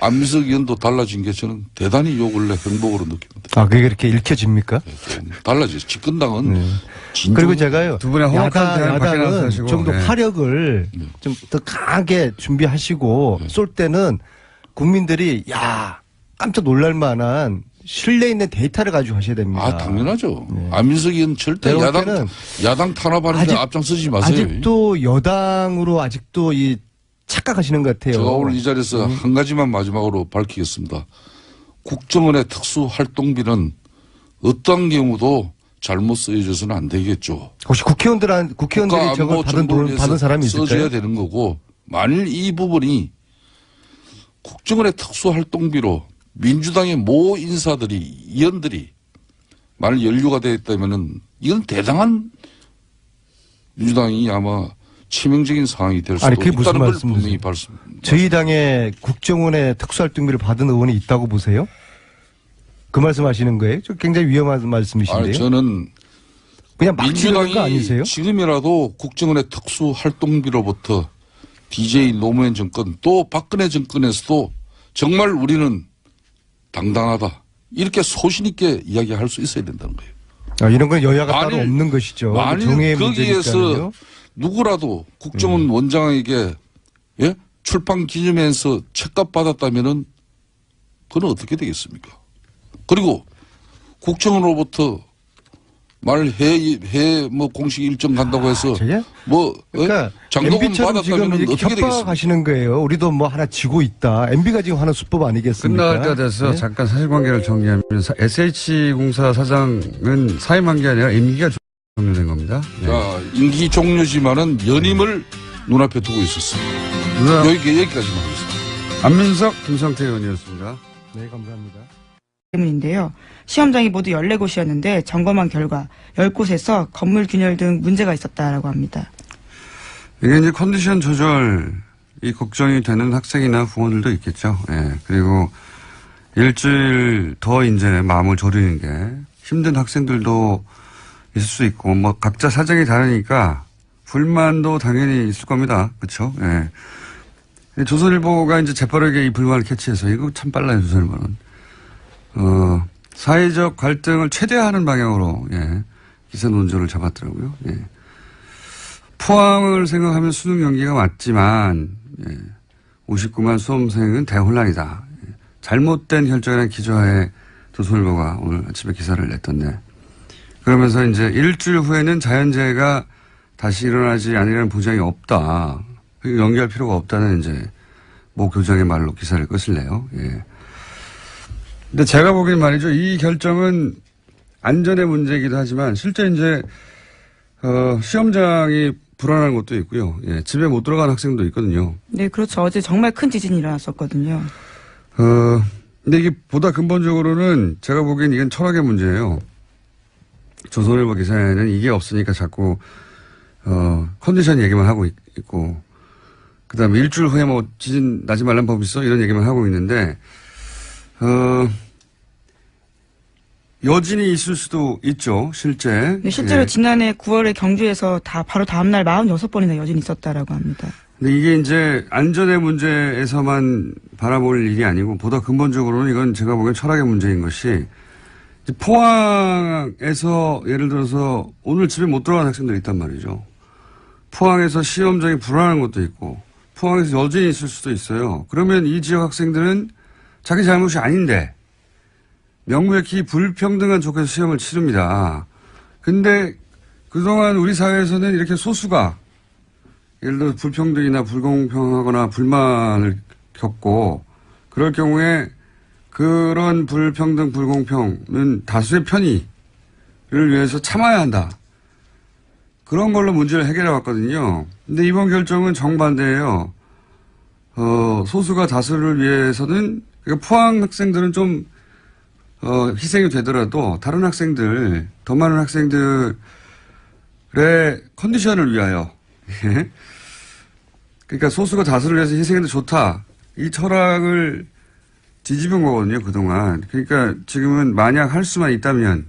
안민석 의원도 달라진 게 저는 대단히 요 근래 행복으로 느낍니다. 그게 그렇게 읽혀집니까? 좀 달라져요. 집권당은 진짜 그리고 제가요. 두 분의 험악한 대화를 밖에 나가서 야당은 하시고, 좀 더 네. 화력을 좀 더 강하게 준비하시고 쏠 때는 국민들이 깜짝 놀랄 만한 신뢰 있는 데이터를 가지고 하셔야 됩니다. 당연하죠. 안민석 의원 절대 내가 볼 때는 야당 탄압하는데 앞장서지 마세요. 아직도 여당으로 아직도 이 착각하시는 것 같아요. 제가 오늘 이 자리에서 한 가지만 마지막으로 밝히겠습니다. 국정원의 특수활동비는 어떠한 경우도 잘못 쓰여져서는 안 되겠죠. 혹시 국회의원들이 저걸 받은 사람이 써줘야 있을까요? 되는 거고 만일 이 부분이 국정원의 특수활동비로 민주당의 모 인사들이 의원들이 만일 연루가 되어 있다면은 이건 대단한 민주당이 아마 치명적인 상황이 될 수도 그게 무슨 있다는 걸 말씀이세요? 분명히 저희 당에 국정원의 특수활동비를 받은 의원이 있다고 보세요? 그 말씀하시는 거예요? 굉장히 위험한 말씀이신데요. 저는 그냥 막 지르는 거 민주당이 아니세요? 지금이라도 국정원의 특수활동비로부터 DJ 노무현 정권 또 박근혜 정권에서도 정말 우리는 당당하다. 이렇게 소신 있게 이야기할 수 있어야 된다는 거예요. 이런 건 여야가 따로 없는 것이죠. 만일 정의의 거기에서 문제니까요. 누구라도 국정원 원장에게 예? 출판 기념회에서 책값 받았다면은 그건 어떻게 되겠습니까? 그리고 국정원으로부터 뭐 공식 일정 간다고 해서 저게? 뭐 그러니까 장도금 MB처럼 지금 받았다면 이렇게 어떻게 되겠습니까? 협박하시는 거예요. 우리도 뭐 하나 지고 있다. MB가 지금 하는 수법 아니겠습니까? 끝날 때가 돼서 네? 잠깐 사실관계를 정리하면 SH공사 사장은 사임한 게 아니라 임기가 종료된 겁니다. 네. 자, 임기 종료지만은 연임을 눈앞에 두고 있었습니다. 여기까지만 하겠습니다. 안민석, 김성태 의원이었습니다. 네, 감사합니다. 때문인데요. 시험장이 모두 14곳이었는데 점검한 결과 10곳에서 건물 균열 등 문제가 있었다라고 합니다. 이게 이제 컨디션 조절이 걱정이 되는 학생이나 부모들도 있겠죠. 예. 그리고 일주일 더 이제 마음을 졸이는 게 힘든 학생들도 있을 수 있고, 뭐 각자 사정이 다르니까 불만도 당연히 있을 겁니다. 그렇죠? 예. 조선일보가 이제 재빠르게 이 불만을 캐치해서 이거 참 빨라요, 조선일보는. 사회적 갈등을 최대화하는 방향으로, 예, 기사 논조를 잡았더라고요. 예. 포항을 생각하면 수능 연기가 맞지만, 예, 59만 수험생은 대혼란이다. 예. 잘못된 결정이라는 기조하에 조선일보가 오늘 아침에 기사를 냈던데, 그러면서 이제 일주일 후에는 자연재해가 다시 일어나지 않으려는 보장이 없다. 연기할 필요가 없다는 이제 모 교장의 말로 기사를 끝을내요. 예. 근데 제가 보기엔 말이죠. 이 결정은 안전의 문제이기도 하지만 실제 이제 시험장이 불안한 것도 있고요. 예, 집에 못 들어간 학생도 있거든요. 네, 그렇죠. 어제 정말 큰 지진이 일어났었거든요. 근데 이게 보다 근본적으로는 제가 보기엔 이건 철학의 문제예요. 조선일보 기사에는 이게 없으니까 자꾸 컨디션 얘기만 하고 있고, 그 다음에 일주일 후에 뭐 지진 나지 말란 법 있어? 이런 얘기만 하고 있는데, 여진이 있을 수도 있죠, 실제. 네, 실제로 예. 지난해 9월에 경주에서 바로 다음날 46번이나 여진이 있었다라고 합니다. 근데 이게 이제 안전의 문제에서만 바라볼 일이 아니고 보다 근본적으로는 이건 제가 보기엔 철학의 문제인 것이 포항에서 예를 들어서 오늘 집에 못 들어간 학생들이 있단 말이죠. 포항에서 시험장이 불안한 것도 있고 포항에서 여진이 있을 수도 있어요. 그러면 이 지역 학생들은 자기 잘못이 아닌데 명백히 불평등한 조건에서 시험을 치릅니다. 근데 그동안 우리 사회에서는 이렇게 소수가 예를 들어 불평등이나 불공평하거나 불만을 겪고 그럴 경우에 그런 불평등, 불공평은 다수의 편의를 위해서 참아야 한다. 그런 걸로 문제를 해결해 왔거든요. 근데 이번 결정은 정반대예요. 소수가 다수를 위해서는 그러니까 포항 학생들은 좀 희생이 되더라도 다른 학생들, 더 많은 학생들의 컨디션을 위하여 그러니까 소수가 다수를 위해서 희생해도 좋다. 이 철학을 뒤집은 거거든요, 그동안. 그러니까 지금은 만약 할 수만 있다면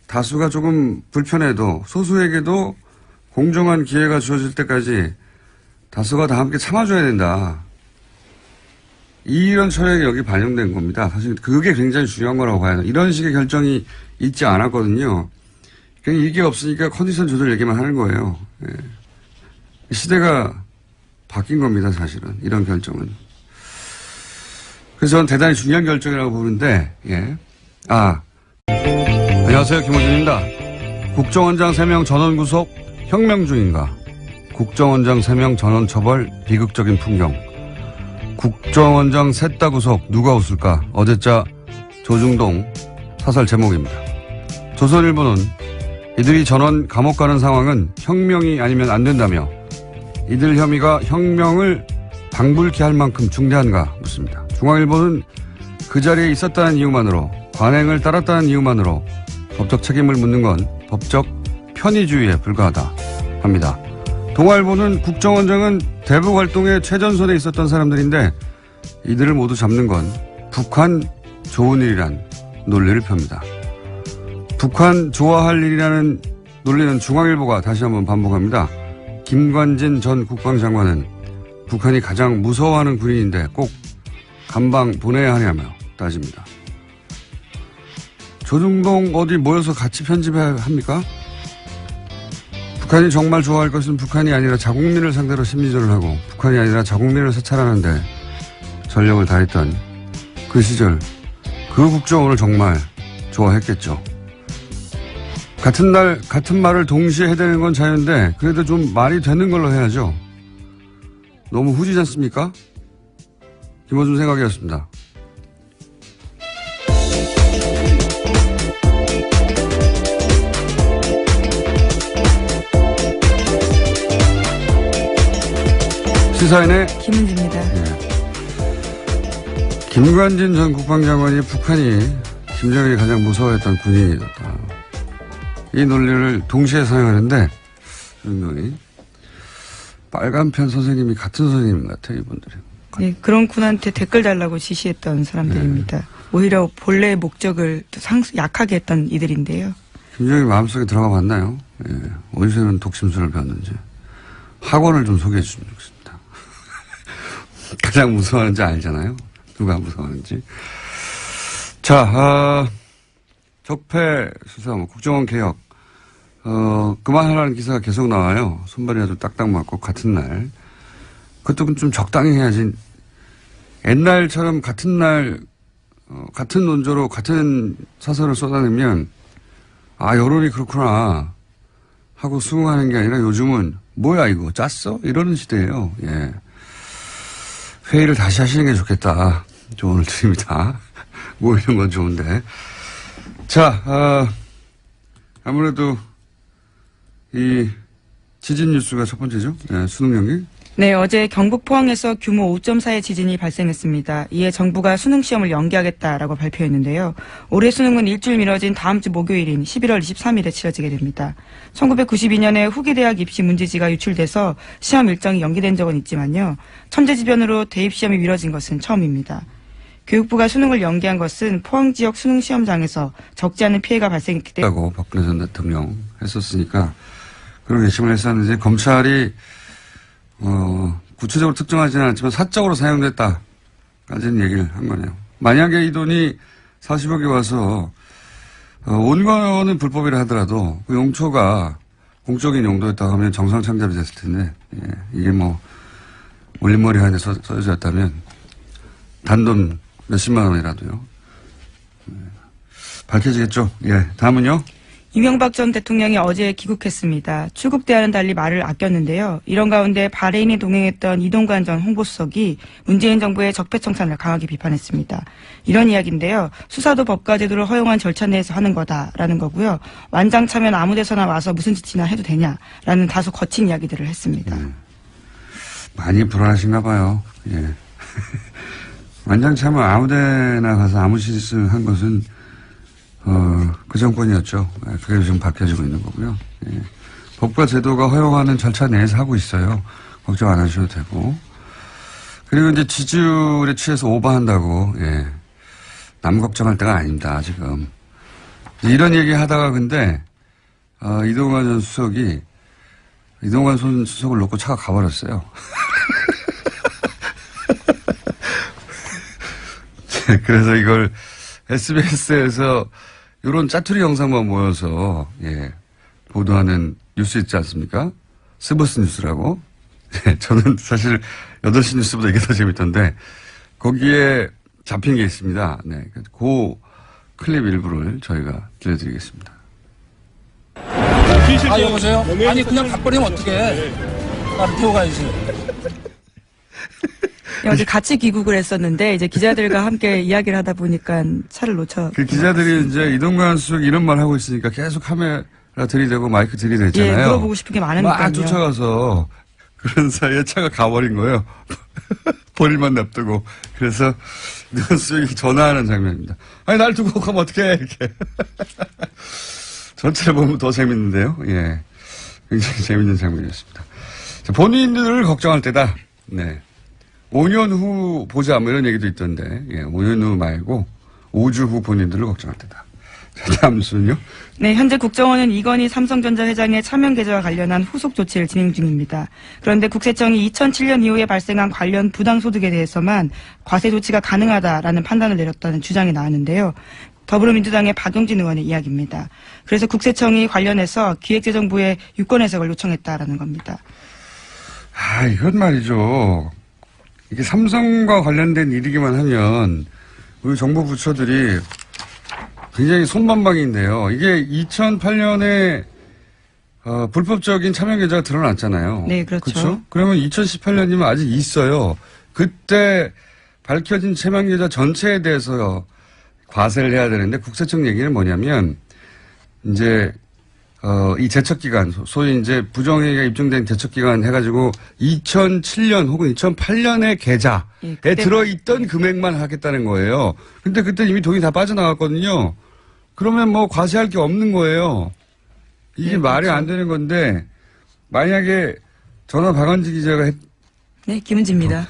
다수가 조금 불편해도 소수에게도 공정한 기회가 주어질 때까지 다수가 다 함께 참아줘야 된다. 이런 철학이 여기 반영된 겁니다. 사실 그게 굉장히 중요한 거라고 봐야 돼요. 이런 식의 결정이 있지 않았거든요. 그냥 이게 없으니까 컨디션 조절 얘기만 하는 거예요. 예. 시대가 바뀐 겁니다, 사실은. 이런 결정은. 그래서 저는 대단히 중요한 결정이라고 보는데, 예. 안녕하세요. 김호준입니다. 국정원장 3명 전원 구속, 혁명 중인가? 국정원장 3명 전원 처벌, 비극적인 풍경. 국정원장 셋 다 구속, 누가 웃을까? 어제자 조중동 사설 제목입니다. 조선일보는 이들이 전원 감옥 가는 상황은 혁명이 아니면 안 된다며 이들 혐의가 혁명을 방불케 할 만큼 중대한가 묻습니다. 중앙일보는 그 자리에 있었다는 이유만으로 관행을 따랐다는 이유만으로 법적 책임을 묻는 건 법적 편의주의에 불과하다 합니다. 동아일보는 국정원장은 대북 활동에 최전선에 있었던 사람들인데 이들을 모두 잡는 건 북한 좋은 일이란 논리를 펴니다. 북한 좋아할 일이라는 논리는 중앙일보가 다시 한번 반복합니다. 김관진 전 국방장관은 북한이 가장 무서워하는 군인인데 꼭 감방 보내야 하냐며 따집니다. 조중동 어디 모여서 같이 편집해야 합니까? 북한이 정말 좋아할 것은 북한이 아니라 자국민을 상대로 심리전을 하고 북한이 아니라 자국민을 사찰하는데 전력을 다했던 그 시절 그 국정원을 정말 좋아했겠죠. 같은 날 같은 말을 동시에 해대는 건 자유인데 그래도 좀 말이 되는 걸로 해야죠. 너무 후지지 않습니까? 김어준 생각이었습니다. 시사인의 김은지입니다. 김관진 전 국방장관이 북한이 김정일이 가장 무서워했던 군인이었다. 이 논리를 동시에 사용하는데 윤동이 빨간편 선생님이 같은 선생님 같아요. 이분들이. 네, 그런 군한테 댓글 달라고 지시했던 사람들입니다. 오히려 본래의 목적을 또 약하게 했던 이들인데요. 김정일 마음속에 들어가 봤나요? 예. 어디서는 독심술을 배웠는지. 학원을 좀 소개해 주시면 좋겠습니다. 가장 무서워하는지 알잖아요. 누가 무서워하는지. 자, 적폐 수사, 국정원 개혁, 그만하라는 기사가 계속 나와요. 손발이 아주 딱딱 맞고 같은 날. 그것도 좀 적당히 해야지. 옛날처럼 같은 날, 같은 논조로 같은 사설을 쏟아내면, 아, 여론이 그렇구나. 하고 수긍하는 게 아니라 요즘은, 뭐야, 이거, 짰어? 이러는 시대예요. 예. 회의를 다시 하시는 게 좋겠다. 조언을 드립니다. 모이는 건 좋은데. 자, 아무래도 이 지진 뉴스가 첫 번째죠. 네, 수능 연기. 네, 어제 경북 포항에서 규모 5.4의 지진이 발생했습니다. 이에 정부가 수능 시험을 연기하겠다라고 발표했는데요. 올해 수능은 일주일 미뤄진 다음 주 목요일인 11월 23일에 치러지게 됩니다. 1992년에 후기대학 입시 문제지가 유출돼서 시험 일정이 연기된 적은 있지만요. 천재지변으로 대입시험이 미뤄진 것은 처음입니다. 교육부가 수능을 연기한 것은 포항 지역 수능 시험장에서 적지 않은 피해가 발생했기 때문에 라고 박근혜 전 대통령 했었으니까 그런 예심을 했었는데 검찰이 구체적으로 특정하지는 않지만 사적으로 사용됐다까지는 얘기를 한 거네요. 만약에 이 돈이 40억이 와서 온 거는 불법이라 하더라도 그 용처가 공적인 용도였다고 하면 정상창작이 됐을 텐데 예, 이게 뭐 올림머리 하나 써졌다면 단돈 몇십만 원이라도요. 밝혀지겠죠. 예, 다음은요. 이명박 전 대통령이 어제 귀국했습니다. 출국 때와는 달리 말을 아꼈는데요. 이런 가운데 바레인에 동행했던 이동관 전 홍보수석이 문재인 정부의 적폐청산을 강하게 비판했습니다. 이런 이야기인데요. 수사도 법과 제도를 허용한 절차 내에서 하는 거다라는 거고요. 완장 차면 아무 데서나 와서 무슨 짓이나 해도 되냐라는 다소 거친 이야기들을 했습니다. 많이 불안하신가 봐요. 예. 완장 차면 아무 데나 가서 아무 짓을 한 것은 그 정권이었죠. 그게 지금 밝혀지고 있는 거고요. 예. 법과 제도가 허용하는 절차 내에서 하고 있어요. 걱정 안 하셔도 되고. 그리고 이제 지지율에 취해서 오버한다고, 예. 남 걱정할 때가 아닙니다, 지금. 이런 얘기 하다가 근데, 이동관 전 수석이, 이동관 전 수석을 놓고 차가 가버렸어요. 그래서 이걸 SBS에서 이런 짜투리 영상만 모여서 예, 보도하는 뉴스 있지 않습니까? 스버스 뉴스라고. 예, 저는 사실 8시 뉴스보다 이게 더 재밌던데 거기에 잡힌 게 있습니다. 네, 그 클립 일부를 저희가 들려드리겠습니다. 여보세요? 아니 그냥 가버리면 어떡해. 나를 태워 가야지. 어제 같이 귀국을 했었는데 이제 기자들과 함께 이야기를 하다 보니까 차를 놓쳐. 그 기자들이 이제 이동관 수석이 이런 말 하고 있으니까 계속 카메라 들이대고 마이크 들이댔잖아요. 예, 물어보고 싶은 게 많으니까요. 막 쫓아가서 그런 사이에 차가 가버린 거예요. 버릴만 냅두고. 그래서 이동관 수석이 전화하는 장면입니다. 아니 날 두고 가면 어떡해 이렇게. 전체를 보면 더 재밌는데요. 예, 굉장히 재밌는 장면이었습니다. 자, 본인들을 걱정할 때다. 네. 5년 후 보자, 뭐 이런 얘기도 있던데, 예, 5년 후 말고 5주 후 본인들을 걱정할 때다. 다음 뉴스는요? 네, 현재 국정원은 이건희 삼성전자 회장의 차명 계좌와 관련한 후속 조치를 진행 중입니다. 그런데 국세청이 2007년 이후에 발생한 관련 부당소득에 대해서만 과세 조치가 가능하다라는 판단을 내렸다는 주장이 나왔는데요. 더불어민주당의 박용진 의원의 이야기입니다. 그래서 국세청이 관련해서 기획재정부에 유권 해석을 요청했다라는 겁니다. 이건 말이죠. 이게 삼성과 관련된 일이기만 하면 우리 정부 부처들이 굉장히 손만방인데요. 이게 2008년에 불법적인 차명 계좌가 드러났잖아요. 네, 그렇죠. 그러면 2018년이면 아직 있어요. 그때 밝혀진 차명 계좌 전체에 대해서 과세를 해야 되는데 국세청 얘기는 뭐냐면 이제 이 제척기간, 소위 이제 부정행위가 입증된 제척기간 해가지고 2007년 혹은 2008년의 계좌에 들어있던 금액만 하겠다는 거예요. 근데 그때 이미 돈이 다 빠져나갔거든요. 그러면 뭐 과세할 게 없는 거예요. 이게 말이 안 되는 건데, 만약에 저나 박원지 기자가 네, 김은지입니다.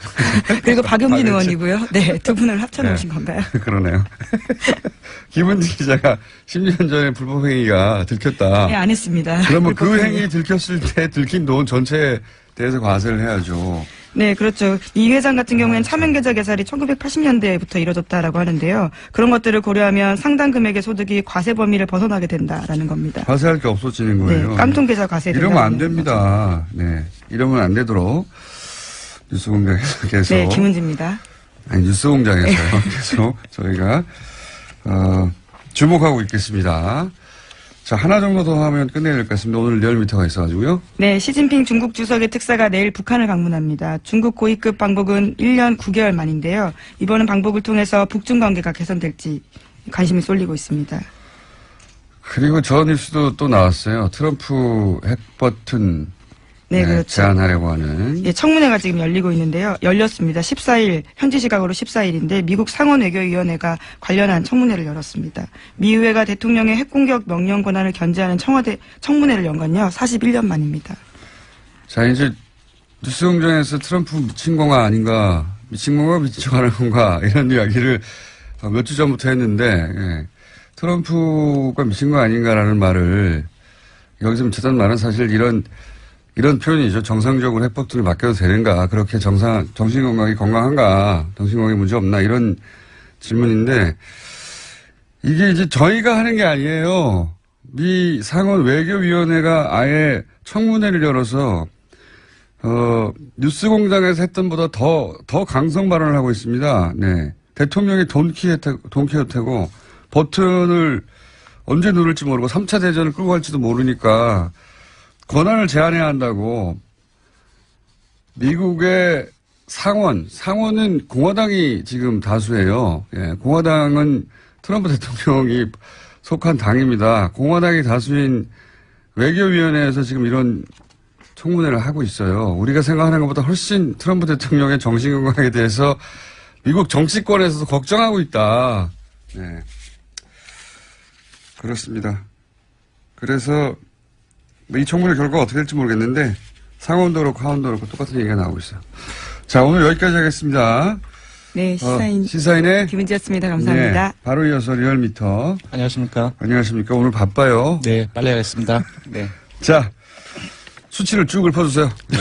그리고 박용진 의원이고요. 네, 두 분을 합쳐놓으신 건가요? 그러네요. 김은지 기자가 10년 전에 불법행위가 들켰다. 네, 안 했습니다. 그러면 그 행위 들켰을 때 들킨 돈 전체에 대해서 과세를 해야죠. 네, 그렇죠. 이 회장 같은 경우에는 차명계좌 개설이 1980년대부터 이뤄졌다라고 하는데요. 그런 것들을 고려하면 상당 금액의 소득이 과세 범위를 벗어나게 된다라는 겁니다. 과세할 게 없어지는 거예요. 네, 깡통계좌 과세. 이러면 안 됩니다. 네, 이러면 안 되도록 뉴스공장에서 계속. 네, 김은지입니다. 아니, 뉴스공장에서요. 계속 저희가 주목하고 있겠습니다. 자, 하나 정도 더 하면 끝내야 될 것 같습니다. 오늘 리얼미터가 있어가지고요. 네, 시진핑 중국 주석의 특사가 내일 북한을 방문합니다. 중국 고위급 방북은 1년 9개월 만인데요. 이번은 방북을 통해서 북중 관계가 개선될지 관심이 쏠리고 있습니다. 그리고 저 뉴스도 또 나왔어요. 트럼프 핵버튼 네, 그렇죠. 제안하려고 하는. 예, 청문회가 지금 열리고 있는데요. 열렸습니다. 14일, 현지 시각으로 14일인데 미국 상원외교위원회가 관련한 청문회를 열었습니다. 미 의회가 대통령의 핵공격 명령 권한을 견제하는 청와대 청문회를 연 건요. 41년 만입니다. 자, 이제 뉴스공장에서 트럼프 미친 건가 아닌가, 미친 건가 미친 척하는 건가 이런 이야기를 몇 주 전부터 했는데, 예. 트럼프가 미친 거 아닌가라는 말을 여기서 제단 말은 사실 이런 표현이죠. 정상적으로 핵버튼을 맡겨도 되는가, 그렇게 정신건강이 건강한가, 정신건강에 문제 없나, 이런 질문인데, 이게 이제 저희가 하는 게 아니에요. 미 상원 외교위원회가 아예 청문회를 열어서, 뉴스공장에서 했던 보다 더 강성 발언을 하고 있습니다. 네. 대통령이 돈키호테고, 버튼을 언제 누를지 모르고 3차 대전을 끌고 갈지도 모르니까, 권한을 제한해야 한다고. 미국의 상원은 공화당이 지금 다수예요. 예, 공화당은 트럼프 대통령이 속한 당입니다. 공화당이 다수인 외교위원회에서 지금 이런 청문회를 하고 있어요. 우리가 생각하는 것보다 훨씬 트럼프 대통령의 정신건강에 대해서 미국 정치권에서도 걱정하고 있다. 네. 그렇습니다. 그래서 이 청문회 결과가 어떻게 될지 모르겠는데 상원도 그렇고 하원도 그렇고 똑같은 얘기가 나오고 있어요. 자, 오늘 여기까지 하겠습니다. 네, 시사인의 김은지였습니다. 감사합니다. 네, 바로 이어서 리얼미터. 안녕하십니까. 안녕하십니까. 오늘 바빠요. 네, 빨리 하겠습니다. 네. 자, 수치를 쭉 읊어주세요. 네.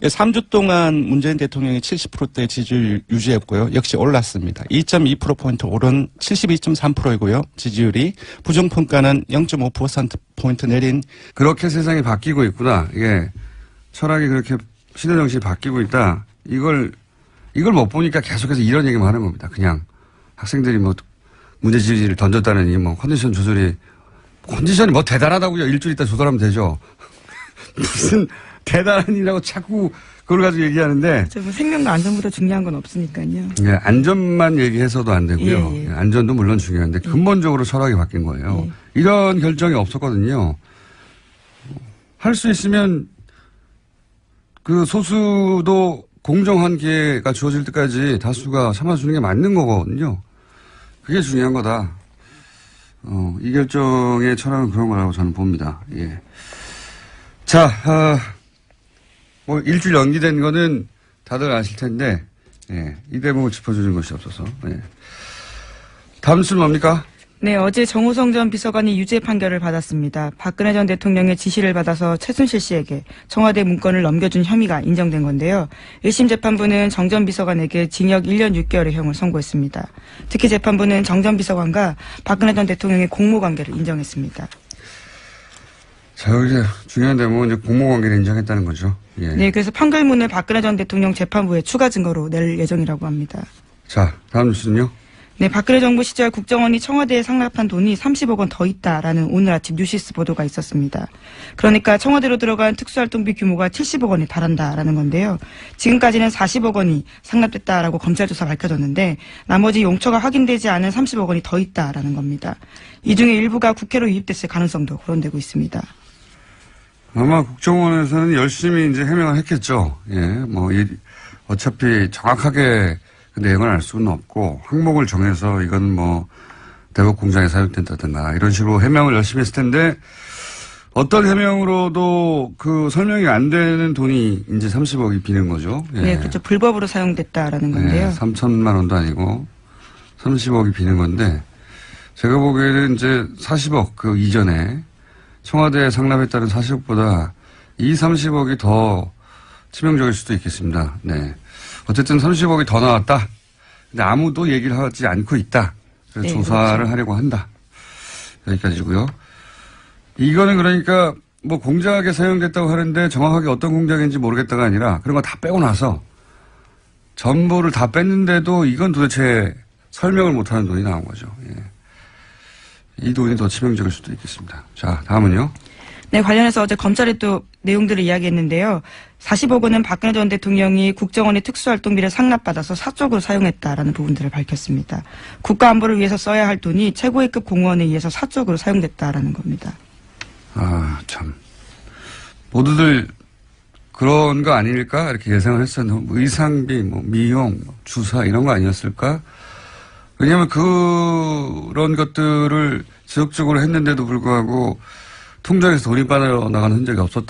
3주 동안 문재인 대통령이 70%대 지지율 유지했고요. 역시 올랐습니다. 2.2%포인트 오른 72.3%이고요. 지지율이. 부정평가는 0.5%포인트 내린. 그렇게 세상이 바뀌고 있구나. 이게 철학이 그렇게 시대정신이 바뀌고 있다. 이걸 못 보니까 계속해서 이런 얘기만 하는 겁니다. 그냥 학생들이 뭐 문제 지지를 던졌다느니 뭐 컨디션이 뭐 대단하다고요. 일주일 있다 조달하면 되죠. 무슨 대단한 일이라고 자꾸 그걸 가지고 얘기하는데. 뭐 생명과 안전보다 중요한 건 없으니까요. 예, 안전만 얘기해서도 안 되고요. 예. 안전도 물론 중요한데 근본적으로 철학이 바뀐 거예요. 예. 이런 결정이 없었거든요. 할 수 있으면 그 소수도 공정한 기회가 주어질 때까지 다수가 참아주는 게 맞는 거거든요. 그게 중요한 거다. 이 결정의 철학은 그런 거라고 저는 봅니다. 예. 자, 뭐 일주일 연기된 거는 다들 아실 텐데, 예, 이 대목을 짚어주는 것이 없어서. 예. 다음 뉴스는 뭡니까? 네, 어제 정호성 전 비서관이 유죄 판결을 받았습니다. 박근혜 전 대통령의 지시를 받아서 최순실 씨에게 청와대 문건을 넘겨준 혐의가 인정된 건데요. 1심 재판부는 정 전 비서관에게 징역 1년 6개월의 형을 선고했습니다. 특히 재판부는 정 전 비서관과 박근혜 전 대통령의 공모관계를 인정했습니다. 자, 여기서 중요한 대목은 이제 공모관계를 인정했다는 거죠. 예. 네, 그래서 판결문을 박근혜 전 대통령 재판부에 추가 증거로 낼 예정이라고 합니다. 자, 다음 뉴스는요. 네, 박근혜 정부 시절 국정원이 청와대에 상납한 돈이 30억 원 더 있다라는 오늘 아침 뉴시스 보도가 있었습니다. 그러니까 청와대로 들어간 특수활동비 규모가 70억 원에 달한다라는 건데요. 지금까지는 40억 원이 상납됐다라고 검찰 조사 밝혀졌는데 나머지 용처가 확인되지 않은 30억 원이 더 있다라는 겁니다. 이 중에 일부가 국회로 유입됐을 가능성도 거론되고 있습니다. 아마 국정원에서는 열심히 이제 해명을 했겠죠. 예, 어차피 정확하게 그 내용을 알 수는 없고 항목을 정해서 이건 대북 공장에 사용된다든가 이런 식으로 해명을 열심히 했을 텐데 어떤 해명으로도 그 설명이 안 되는 돈이 이제 30억이 비는 거죠. 예. 네, 그렇죠. 불법으로 사용됐다라는 건데요. 3천만 원도 아니고 30억이 비는 건데 제가 보기에는 이제 40억 그 이전에 청와대에 상납했다는 40억보다 이 30억이 더 치명적일 수도 있겠습니다. 네. 어쨌든 30억이 더 나왔다. 근데 아무도 얘기를 하지 않고 있다. 그래서 네, 조사를 그렇죠. 하려고 한다. 여기까지고요. 이거는 그러니까 공작에 사용됐다고 하는데 정확하게 어떤 공작인지 모르겠다가 아니라 그런 거 다 빼고 나서 전부를 다 뺐는데도 이건 도대체 설명을 못하는 돈이 나온 거죠. 예. 이 돈이 더 치명적일 수도 있겠습니다. 자, 다음은요. 네, 관련해서 어제 검찰이 또 내용들을 이야기했는데요. 40억 원은 박근혜 전 대통령이 국정원의 특수활동비를 상납받아서 사적으로 사용했다라는 부분들을 밝혔습니다. 국가안보를 위해서 써야 할 돈이 최고위급 공무원에 의해서 사적으로 사용됐다라는 겁니다. 아, 참. 모두들 그런 거 아닐까? 이렇게 예상을 했었는데, 의상비, 미용, 주사 이런 거 아니었을까? 왜냐하면 그런 것들을 지속적으로 했는데도 불구하고 통장에서 돈이 빠져나가는 흔적이 없었다.